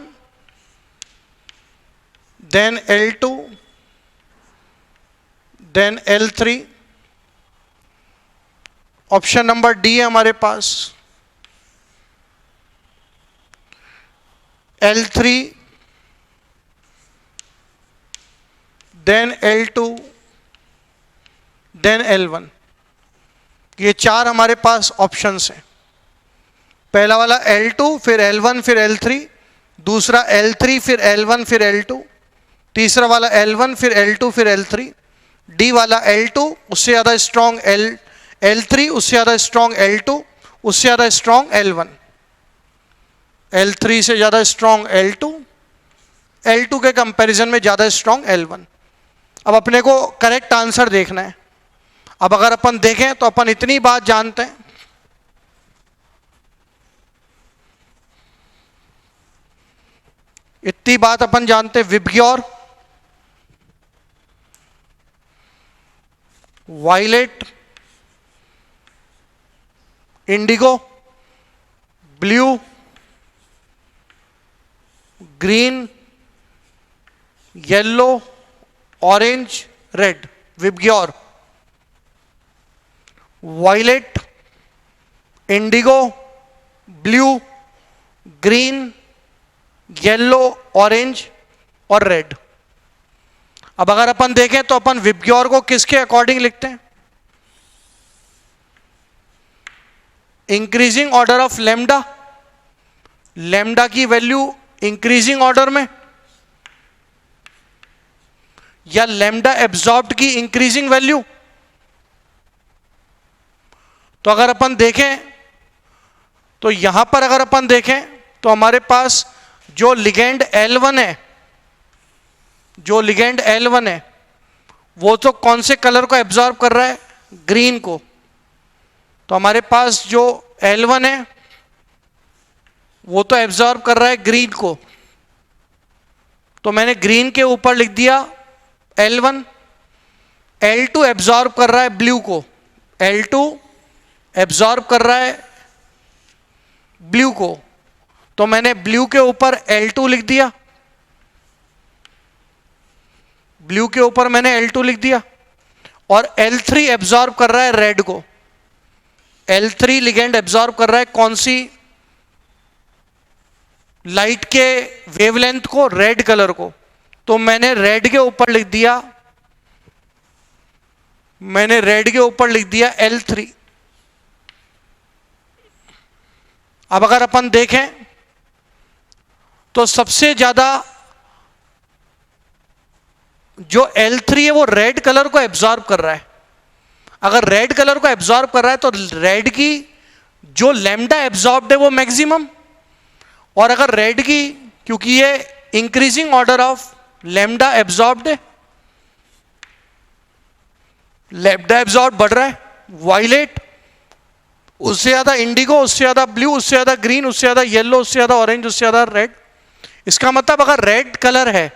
then L2 then L3। Option number D है हमारे पास L3 then L2 then L1। ये 4 हमारे पास ऑप्शंस हैं। पहला वाला L2 फिर L1 फिर L3, दूसरा L3 फिर L1 फिर L2, तीसरा वाला L1 फिर L2 फिर L3, डी वाला L2 उससे ज़्यादा स्ट्रॉन्ग L3 उससे ज़्यादा स्ट्रॉन्ग L2 उससे ज़्यादा स्ट्रॉन्ग L1, L3 से ज़्यादा स्ट्रॉन्ग L2, L2 के कंपैरिजन में ज़्यादा स्ट्रॉन्ग L1। अब अपने को करेक्ट आंसर देखना है। अब अगर अपन देखें तो अपन इतनी बात जानते हैं, violet, indigo, blue, green, yellow, orange, red. VIBGYOR, violet, indigo, blue, green, yellow, orange और रेड। अब अगर अपन देखें तो अपन विबग्योर को किसके अकॉर्डिंग लिखते हैं? Increasing order of lambda, lambda की वैल्यू इंक्रीजिंग ऑर्डर में, या लेमडा एब्जॉर्ब्ड की इंक्रीजिंग वैल्यू। तो अगर अपन देखें तो यहां पर अगर अपन देखें तो हमारे पास जो लिगेंड L1 है, जो लिगेंड L1 है वो तो कौन से कलर को एब्जॉर्ब कर रहा है? ग्रीन को। तो हमारे पास जो L1 है वो तो एब्जॉर्ब कर रहा है ग्रीन को, तो मैंने ग्रीन के ऊपर लिख दिया L1। L2 एब्जॉर्ब कर रहा है ब्लू को, L2 एब्जॉर्ब कर रहा है ब्लू को, तो मैंने ब्लू के ऊपर L2 लिख दिया, ब्लू के ऊपर मैंने L2 लिख दिया। और L3 एब्जॉर्ब कर रहा है रेड को, L3 लिगेंड एब्जॉर्ब कर रहा है कौन सी लाइट के वेवलेंथ को? रेड कलर को, तो मैंने रेड के ऊपर लिख दिया, मैंने रेड के ऊपर लिख दिया L3। अब अगर अपन देखें तो सबसे ज्यादा जो L3 है वो रेड कलर को एब्जॉर्ब कर रहा है। अगर रेड कलर को एब्जॉर्ब कर रहा है तो रेड की जो लैम्डा एब्जॉर्ब्ड है वो मैक्सिमम, और अगर रेड की, क्योंकि ये increasing order of lambda absorbed है, लैम्डा एब्जॉर्ब बढ़ रहा है, वायलेट उससे ज्यादा इंडिगो, उससे ज्यादा ब्लू, उससे ज्यादा ग्रीन, उससे ज्यादा येलो, उससे ज्यादा ऑरेंज, उससे ज्यादा रेड। इसका मतलब अगर रेड कलर है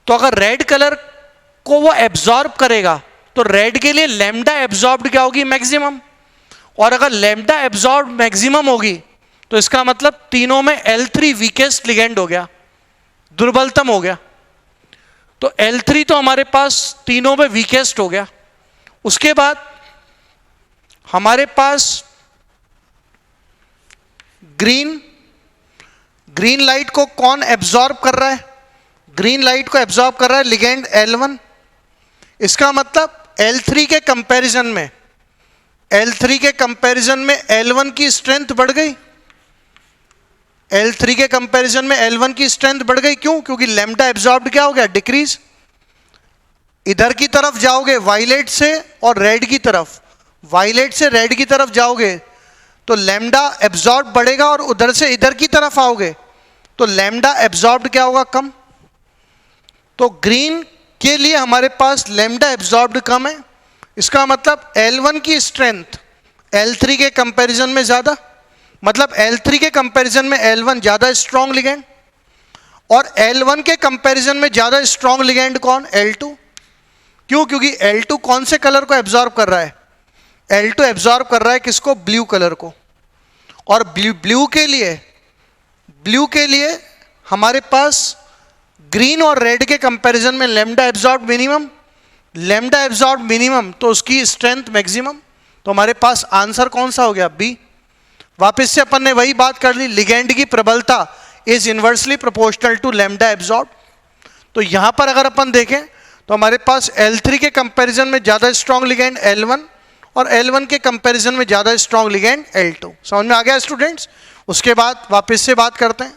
तो अगर रेड कलर को वो एब्जॉर्ब करेगा तो रेड के लिए लैम्डा एब्जॉर्ब्ड क्या होगी? मैक्सिमम। और अगर लैम्डा एब्जॉर्ब मैक्सिमम होगी तो इसका मतलब तीनों में L3 वीकेस्ट लिगेंड हो गया, दुर्बलतम हो गया। तो L3 तो हमारे पास तीनों में वीकेस्ट हो गया। उसके बाद हमारे पास ग्रीन, ग्रीन लाइट को कौन एब्जॉर्ब कर रहा है? ग्रीन लाइट को एब्जॉर्ब कर रहा है लिगेंड L1। इसका मतलब L3 के कंपैरिजन में, L3 के कंपैरिजन में L1 की स्ट्रेंथ बढ़ गई, L3 के कंपैरिजन में L1 की स्ट्रेंथ बढ़ गई। क्यों? क्योंकि लैम्डा एब्जॉर्ब्ड क्या हो गया? डिक्रीज। इधर की तरफ जाओगे वायलेट से और रेड की तरफ, वायलेट से रेड की तरफ जाओगे तो लैम्डा एब्जॉर्ब बढ़ेगा, और उधर से इधर की तरफ आओगे तो लैम्डा एब्जॉर्ब्ड क्या होगा? कम। तो ग्रीन के लिए हमारे पास लैम्डा एब्जॉर्ब्ड कम है। इसका मतलब L1 की स्ट्रेंथ L3 के कंपैरिजन में ज्यादा, मतलब L3 के कंपैरिजन में L1 ज्यादा स्ट्रॉन्ग लिगेंड, और L1 के कंपैरिजन में ज्यादा स्ट्रॉन्ग लिगेंड कौन? L2। क्यों? क्योंकि L2 कौन से कलर को एब्जॉर्ब कर रहा है? L2 एब्जॉर्ब कर रहा है किसको? ब्लू कलर को। और ब्लू के लिए हमारे पास ग्रीन और रेड के कंपैरिजन में lambda absorb minimum, lambda absorb minimum तो उसकी स्ट्रेंथ मैक्सिमम। तो हमारे पास आंसर कौन सा हो गया? बी। वापस से अपन ने वही बात कर ली, लिगेंड की प्रबलता is inversely proportional to lambda absorb. तो यहां पर अगर अपन देखें तो हमारे पास L3 के कंपैरिजन में ज्यादा स्ट्रॉन्ग लिगेंड L1 और L1 के कंपैरिजन में ज्यादा स्ट्रॉन्ग लिगेंड L2। समझ में आ गया स्टूडेंट्स? उसके बाद वापस से बात करते हैं।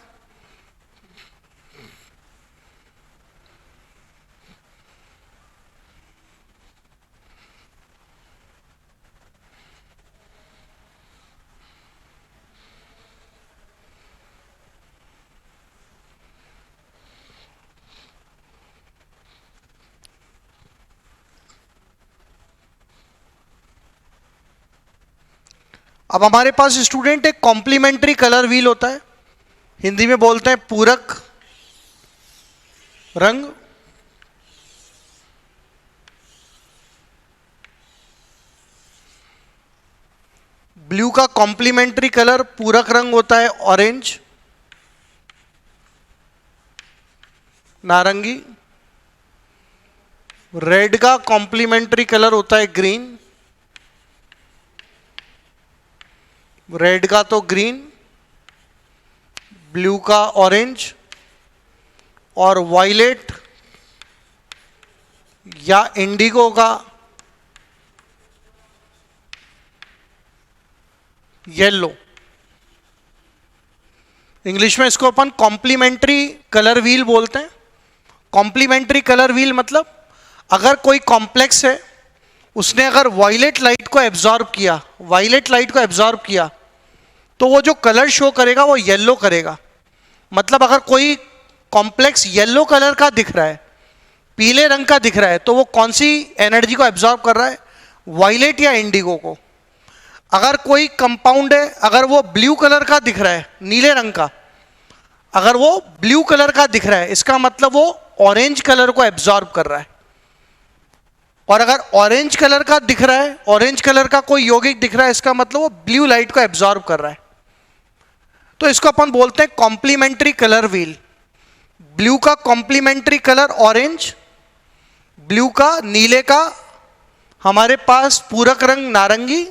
अब हमारे पास स्टूडेंट एक कॉम्प्लीमेंट्री कलर व्हील होता है, हिंदी में बोलते हैं पूरक रंग। ब्लू का कॉम्प्लीमेंट्री कलर पूरक रंग होता है ऑरेंज, नारंगी। रेड का कॉम्प्लीमेंट्री कलर होता है ग्रीन, रेड का तो ग्रीन, ब्लू का ऑरेंज, और वायलेट या इंडिगो का येलो। इंग्लिश में इसको अपन कॉम्प्लीमेंट्री कलर व्हील बोलते हैं। कॉम्प्लीमेंट्री कलर व्हील मतलब अगर कोई कॉम्प्लेक्स है, उसने अगर वायलेट लाइट को एब्जॉर्ब किया, वायलेट लाइट को एब्जॉर्ब किया, तो वो जो कलर शो करेगा वो येलो करेगा। मतलब अगर कोई कॉम्प्लेक्स येलो कलर का दिख रहा है, पीले रंग का दिख रहा है, तो वो कौन सी एनर्जी को एब्जॉर्ब कर रहा है? वायलेट या इंडिगो को। अगर कोई कंपाउंड है, अगर वो ब्लू कलर का दिख रहा है, नीले रंग का, अगर वो ब्लू कलर का दिख रहा है, इसका मतलब वो ऑरेंज कलर को एब्जॉर्ब कर रहा है। और अगर ऑरेंज कलर का दिख रहा है, ऑरेंज कलर का कोई यौगिक दिख रहा है, इसका मतलब वो ब्लू लाइट को एब्जॉर्ब कर रहा है। तो इसको अपन बोलते हैं कॉम्प्लीमेंट्री कलर व्हील। ब्लू का कॉम्प्लीमेंट्री कलर ऑरेंज, ब्लू का, नीले का हमारे पास पूरक रंग नारंगी,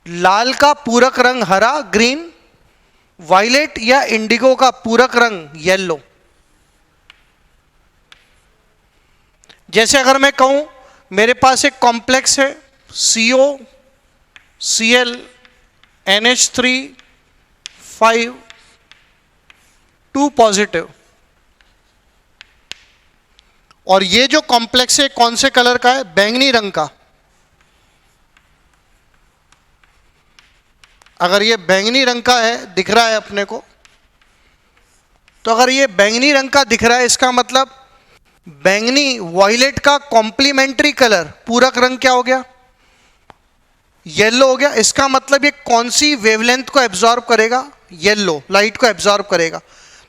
लाल का पूरक रंग हरा ग्रीन, वायलेट या इंडिगो का पूरक रंग येलो। जैसे अगर मैं कहूं मेरे पास एक कॉम्प्लेक्स है CO Cl NH3 5 2 पॉजिटिव, और ये जो कॉम्प्लेक्स है कौन से कलर का है? बैंगनी रंग का। अगर ये बैंगनी रंग का है, दिख रहा है अपने को, तो अगर ये बैंगनी रंग का दिख रहा है, इसका मतलब बैंगनी वायलेट का कॉम्प्लीमेंट्री कलर पूरक रंग क्या हो गया? येलो हो गया। इसका मतलब ये कौन सी वेवलेंथ को एब्जॉर्ब करेगा? येलो लाइट को एब्जॉर्ब करेगा।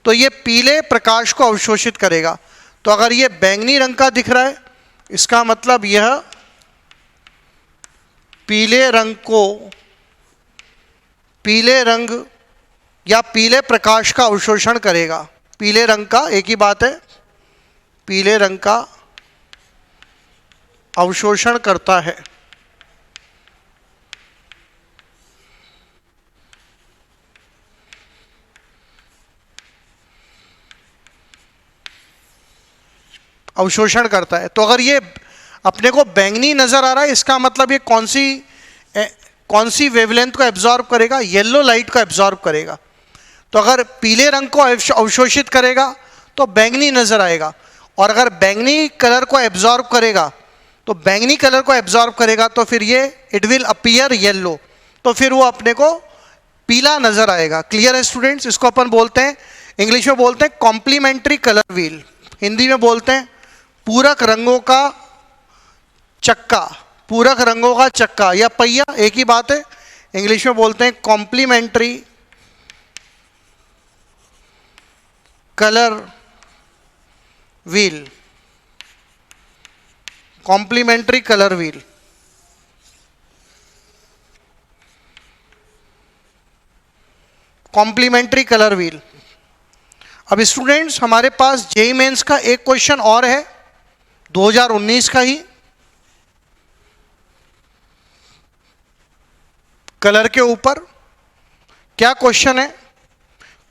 तो ये पीले प्रकाश को अवशोषित करेगा। तो अगर ये बैंगनी रंग का दिख रहा है, इसका मतलब यह पीले रंग को, पीले रंग या पीले प्रकाश का अवशोषण करेगा। पीले रंग का, एक ही बात है, पीले रंग का अवशोषण करता है। अवशोषण करता है। तो अगर ये अपने को बैंगनी नजर आ रहा है, इसका मतलब ये कौन सी वेवलेंथ को एब्जॉर्ब करेगा? येलो लाइट को एब्जॉर्ब करेगा। तो अगर पीले रंग को अवशोषित करेगा तो बैंगनी नजर आएगा, और अगर बैंगनी कलर को एब्जॉर्ब करेगा, तो बैंगनी कलर को एब्जॉर्ब करेगा, तो फिर ये इट विल अपीयर येलो, तो फिर वो अपने को पीला नजर आएगा। क्लियर है स्टूडेंट्स? इसको अपन बोलते हैं, इंग्लिश में बोलते हैं कॉम्प्लीमेंट्री कलर व्हील, हिंदी में बोलते हैं पूरक रंगों का चक्का। पूरक रंगों का चक्का या पहिया, एक ही बात है। इंग्लिश में बोलते हैं complementary colour wheel, complementary colour wheel. Complementary colour wheel. अब स्टूडेंट्स, हमारे पास जेईई मेंस का एक क्वेश्चन और है 2019 का ही, कलर के ऊपर। क्या क्वेश्चन है?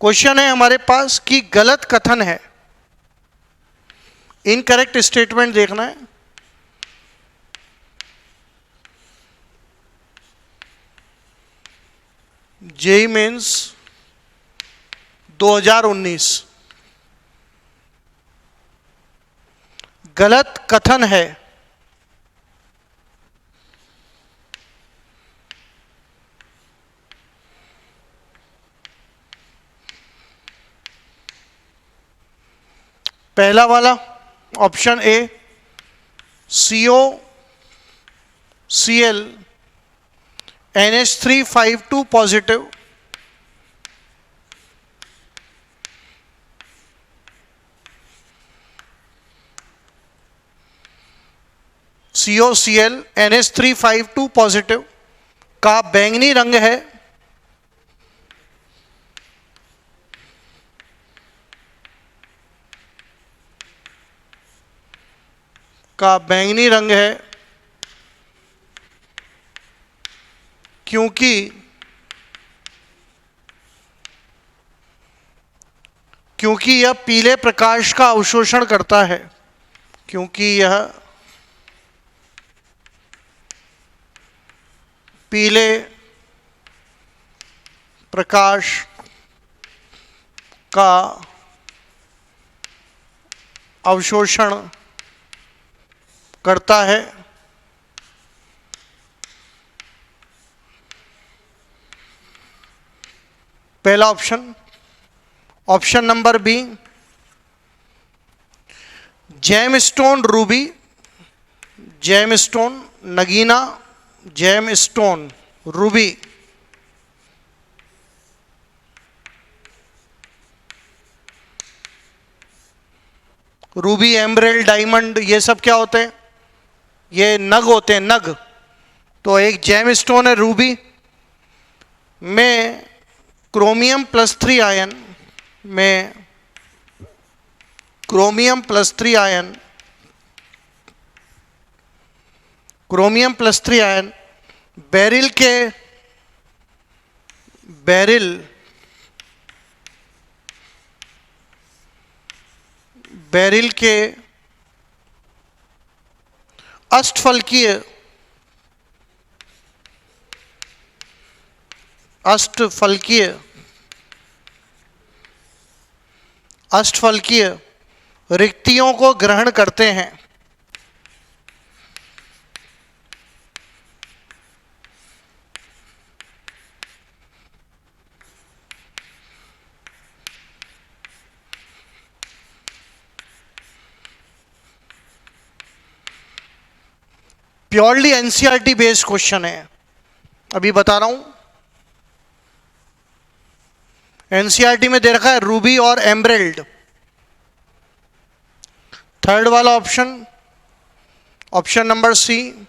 क्वेश्चन है हमारे पास कि गलत कथन है, इनकरेक्ट स्टेटमेंट देखना है। जेईई मेंस 2019, गलत कथन है पहला वाला option A CO Cl NH3 5 2 positive, CO Cl NH3 5 2 positive, का बैंगनी रंग है, का बैंगनी रंग है क्योंकि यह पीले प्रकाश का अवशोषण करता है, क्योंकि यह पीले प्रकाश का अवशोषण करता है। पहला option. Option number B, gemstone ruby, gemstone नगीना, gemstone ruby. Ruby, emerald, diamond, ये सब क्या होते हैं? ये नग होते हैं, नग। तो एक जेमस्टोन है रूबी में क्रोमियम +3 आयन, में chromium +3 ion, chromium +3 ion beryl के अष्टफलकीय रिक्तियों को ग्रहण करते हैं। प्योरली एनसीईआरटी बेस्ड क्वेश्चन है, अभी बता रहा हूं। एनसीईआरटी में दे रखा है रूबी और एमरेल्ड। थर्ड वाला option, option number C,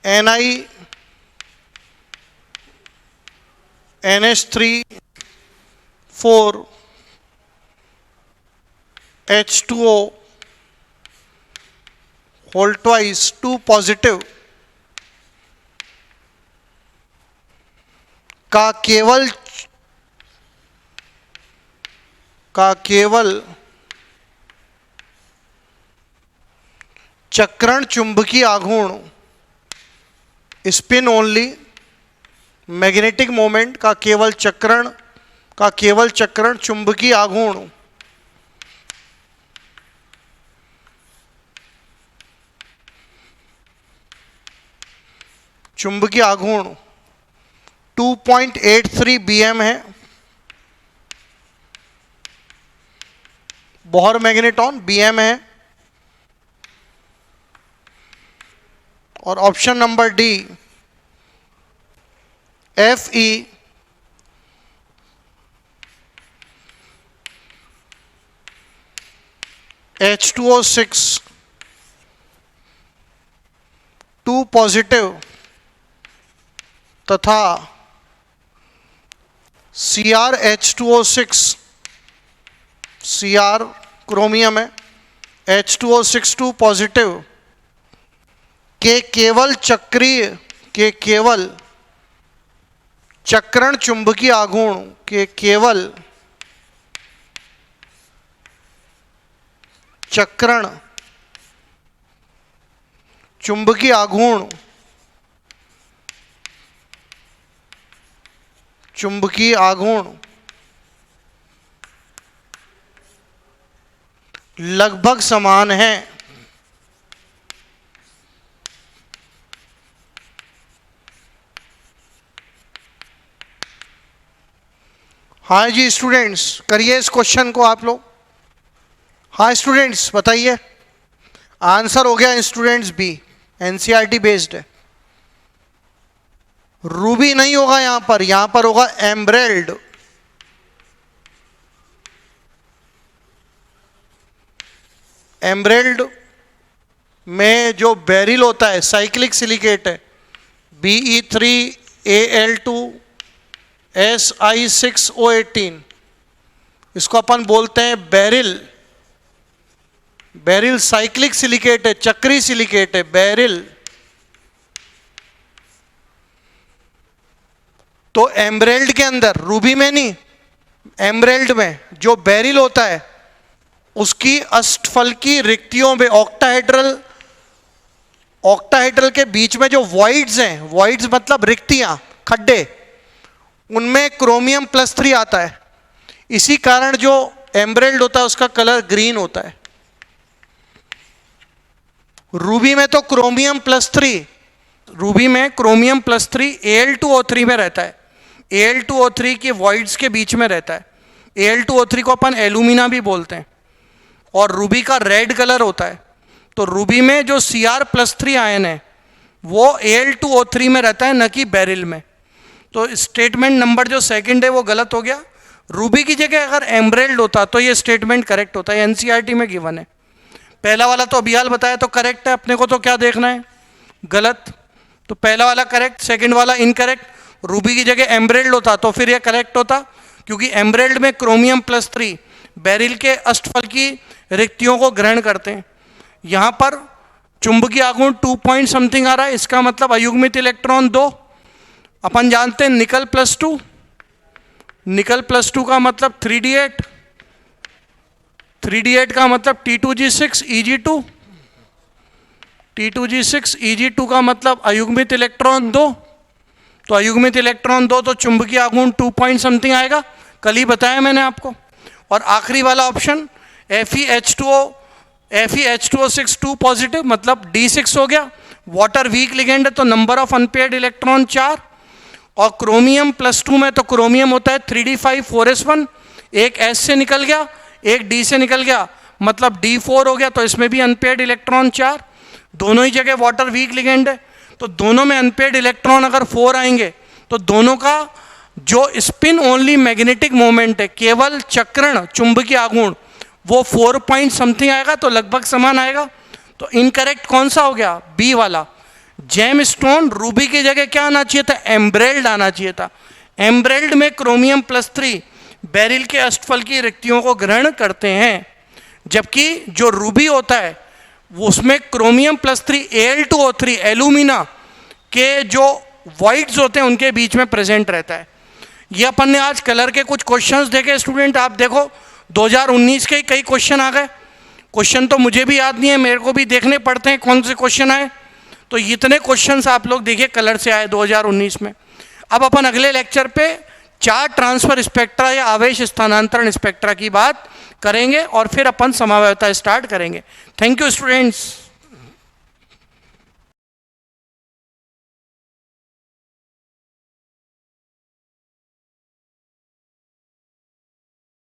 NiNH3 4H2O whole twice 2 positive का केवल चक्रण चुंबकीय आघूर्ण, स्पिन ओनली मैग्नेटिक मोमेंट का केवल चक्रण चुंबकीय आघूर्ण चुंबकीय आघूर्ण 2.83 BM है। बोहर मैग्नेटॉन BM है। और option number D, FeH2O6 2 positive तथा CrH2O6 Cr क्रोमियम है, H2O6 2 पॉजिटिव के केवल चक्रण चुंबकीय आघूर्ण के केवल चक्रण चुंबकीय आघूर्ण लगभग समान है। हाँ जी स्टूडेंट्स, करिए इस क्वेश्चन को आप लोग। हाँ स्टूडेंट्स बताइए, आंसर हो गया स्टूडेंट्स बी, एनसीईआरटी बेस्ड है। रूबी नहीं होगा यहां पर होगा एमरेल्ड। एमरेल्ड में जो बेरिल होता है, साइक्लिक सिलिकेट है, Be3Al2Si6O18, इसको अपन बोलते हैं बेरिल। बेरिल साइक्लिक सिलिकेट है, चक्री सिलिकेट है, बेरिल। तो एमरेल्ड के अंदर, रूबी में नहीं, एमरेल्ड में जो बेरिल होता है उसकी अष्टफलकी रिक्तियों में ऑक्टाहेड्रल के बीच में जो वॉइड्स हैं, वॉइड्स मतलब रिक्तियां, खड्डे, उनमें क्रोमियम +3 आता है। इसी कारण जो एमरेल्ड होता है उसका कलर ग्रीन होता है। रूबी में तो क्रोमियम +3, रूबी में क्रोमियम +3 Al2O3 में रहता है। Al2O3 के वॉइड्स के बीच में रहता है। Al2O3 को अपन एल्यूमिना भी बोलते हैं और रूबी का रेड कलर होता है। तो रूबी में जो Cr+3 आयन है वो Al2O3 में रहता है, न कि बेरिल में। तो स्टेटमेंट नंबर जो सेकंड है वो गलत हो गया। रूबी की जगह अगर एमरेल्ड होता तो ये स्टेटमेंट करेक्ट होता है, एनसीईआरटी में गिवन है। पहला वाला तो अभियाल बताया तो करेक्ट है, अपने को तो क्या देखना है, गलत। तो पहला वाला करेक्ट, सेकंड वाला इनकरेक्ट। रूबी की जगह एमरेल्ड होता तो फिर यह करेक्ट होता, क्योंकि एमरेल्ड में क्रोमियम +3 बेरिल के अष्टफल की रिक्तियों को ग्रहण करते हैं। यहाँ पर चुंबकीय आघूर्ण 2 पॉइंट समथिंग आ रहा है, इसका मतलब अयुग्मित इलेक्ट्रॉन 2। अपन जानते हैं निकल +2, निकल +2 का मतलब 3d8, 3d8 का मतलब T2g6 Eg2, T2g6 Eg2 का मतलब अयुग्मित इलेक्ट्रॉन 2। तो अयुग्मित इलेक्ट्रॉन 2 तो चुंबकीय आघूर्ण 2 पॉइंट समथिंग आएगा, कल ही बताया मैंने आपको। और आखिरी वाला ऑप्शन FeH2O6 2 पॉजिटिव मतलब D6 हो गया। वाटर वीक लिगेंड है तो नंबर ऑफ अनपेयर्ड इलेक्ट्रॉन 4। और क्रोमियम +2 में तो क्रोमियम होता है 3d5 एक S से निकल गया, एक D से निकल गया, मतलब D4 हो गया। तो इसमें भी अनपेयर्ड इलेक्ट्रॉन 4, दोनों ही जगह वाटर वीक लिगेंड है। तो दोनों में अनपेयर्ड इलेक्ट्रॉन अगर 4 आएंगे तो दोनों का जो स्पिन ओनली मैग्नेटिक मोमेंट है, केवल चक्रण चुंबकीय आघूर्ण, वो 4 पॉइंट समथिंग आएगा, तो लगभग समान आएगा। तो इनकरेक्ट कौन सा हो गया, बी वाला। जेम स्टोन रूबी की जगह क्या आना चाहिए था, एम्ब्रेल्ड आना चाहिए था। एम्ब्रेल्ड में क्रोमियम +3 बेरिल के अष्टफल की रिक्तियों को ग्रहण करते हैं, जबकि जो रूबी होता है उसमें क्रोमियम +3 Al2O3 एल्यूमिना के जो वॉइड्स होते हैं उनके बीच में प्रेजेंट रहता है। ये अपन ने आज कलर के कुछ क्वेश्चंस देखे स्टूडेंट, आप देखो 2019 के कई क्वेश्चन आ गए। क्वेश्चन तो मुझे भी याद नहीं है, मेरे को भी देखने पड़ते हैं कौन से क्वेश्चन आए। तो इतने क्वेश्चंस आप लोग देखिए कलर से आए 2019 में। अब अपन अगले लेक्चर पे चार्ज ट्रांसफर स्पेक्ट्रा या आवेश स्थानांतरण स्पेक्ट्रा की बात करेंगे और फिर अपन समवायता स्टार्ट करेंगे। Thank you students.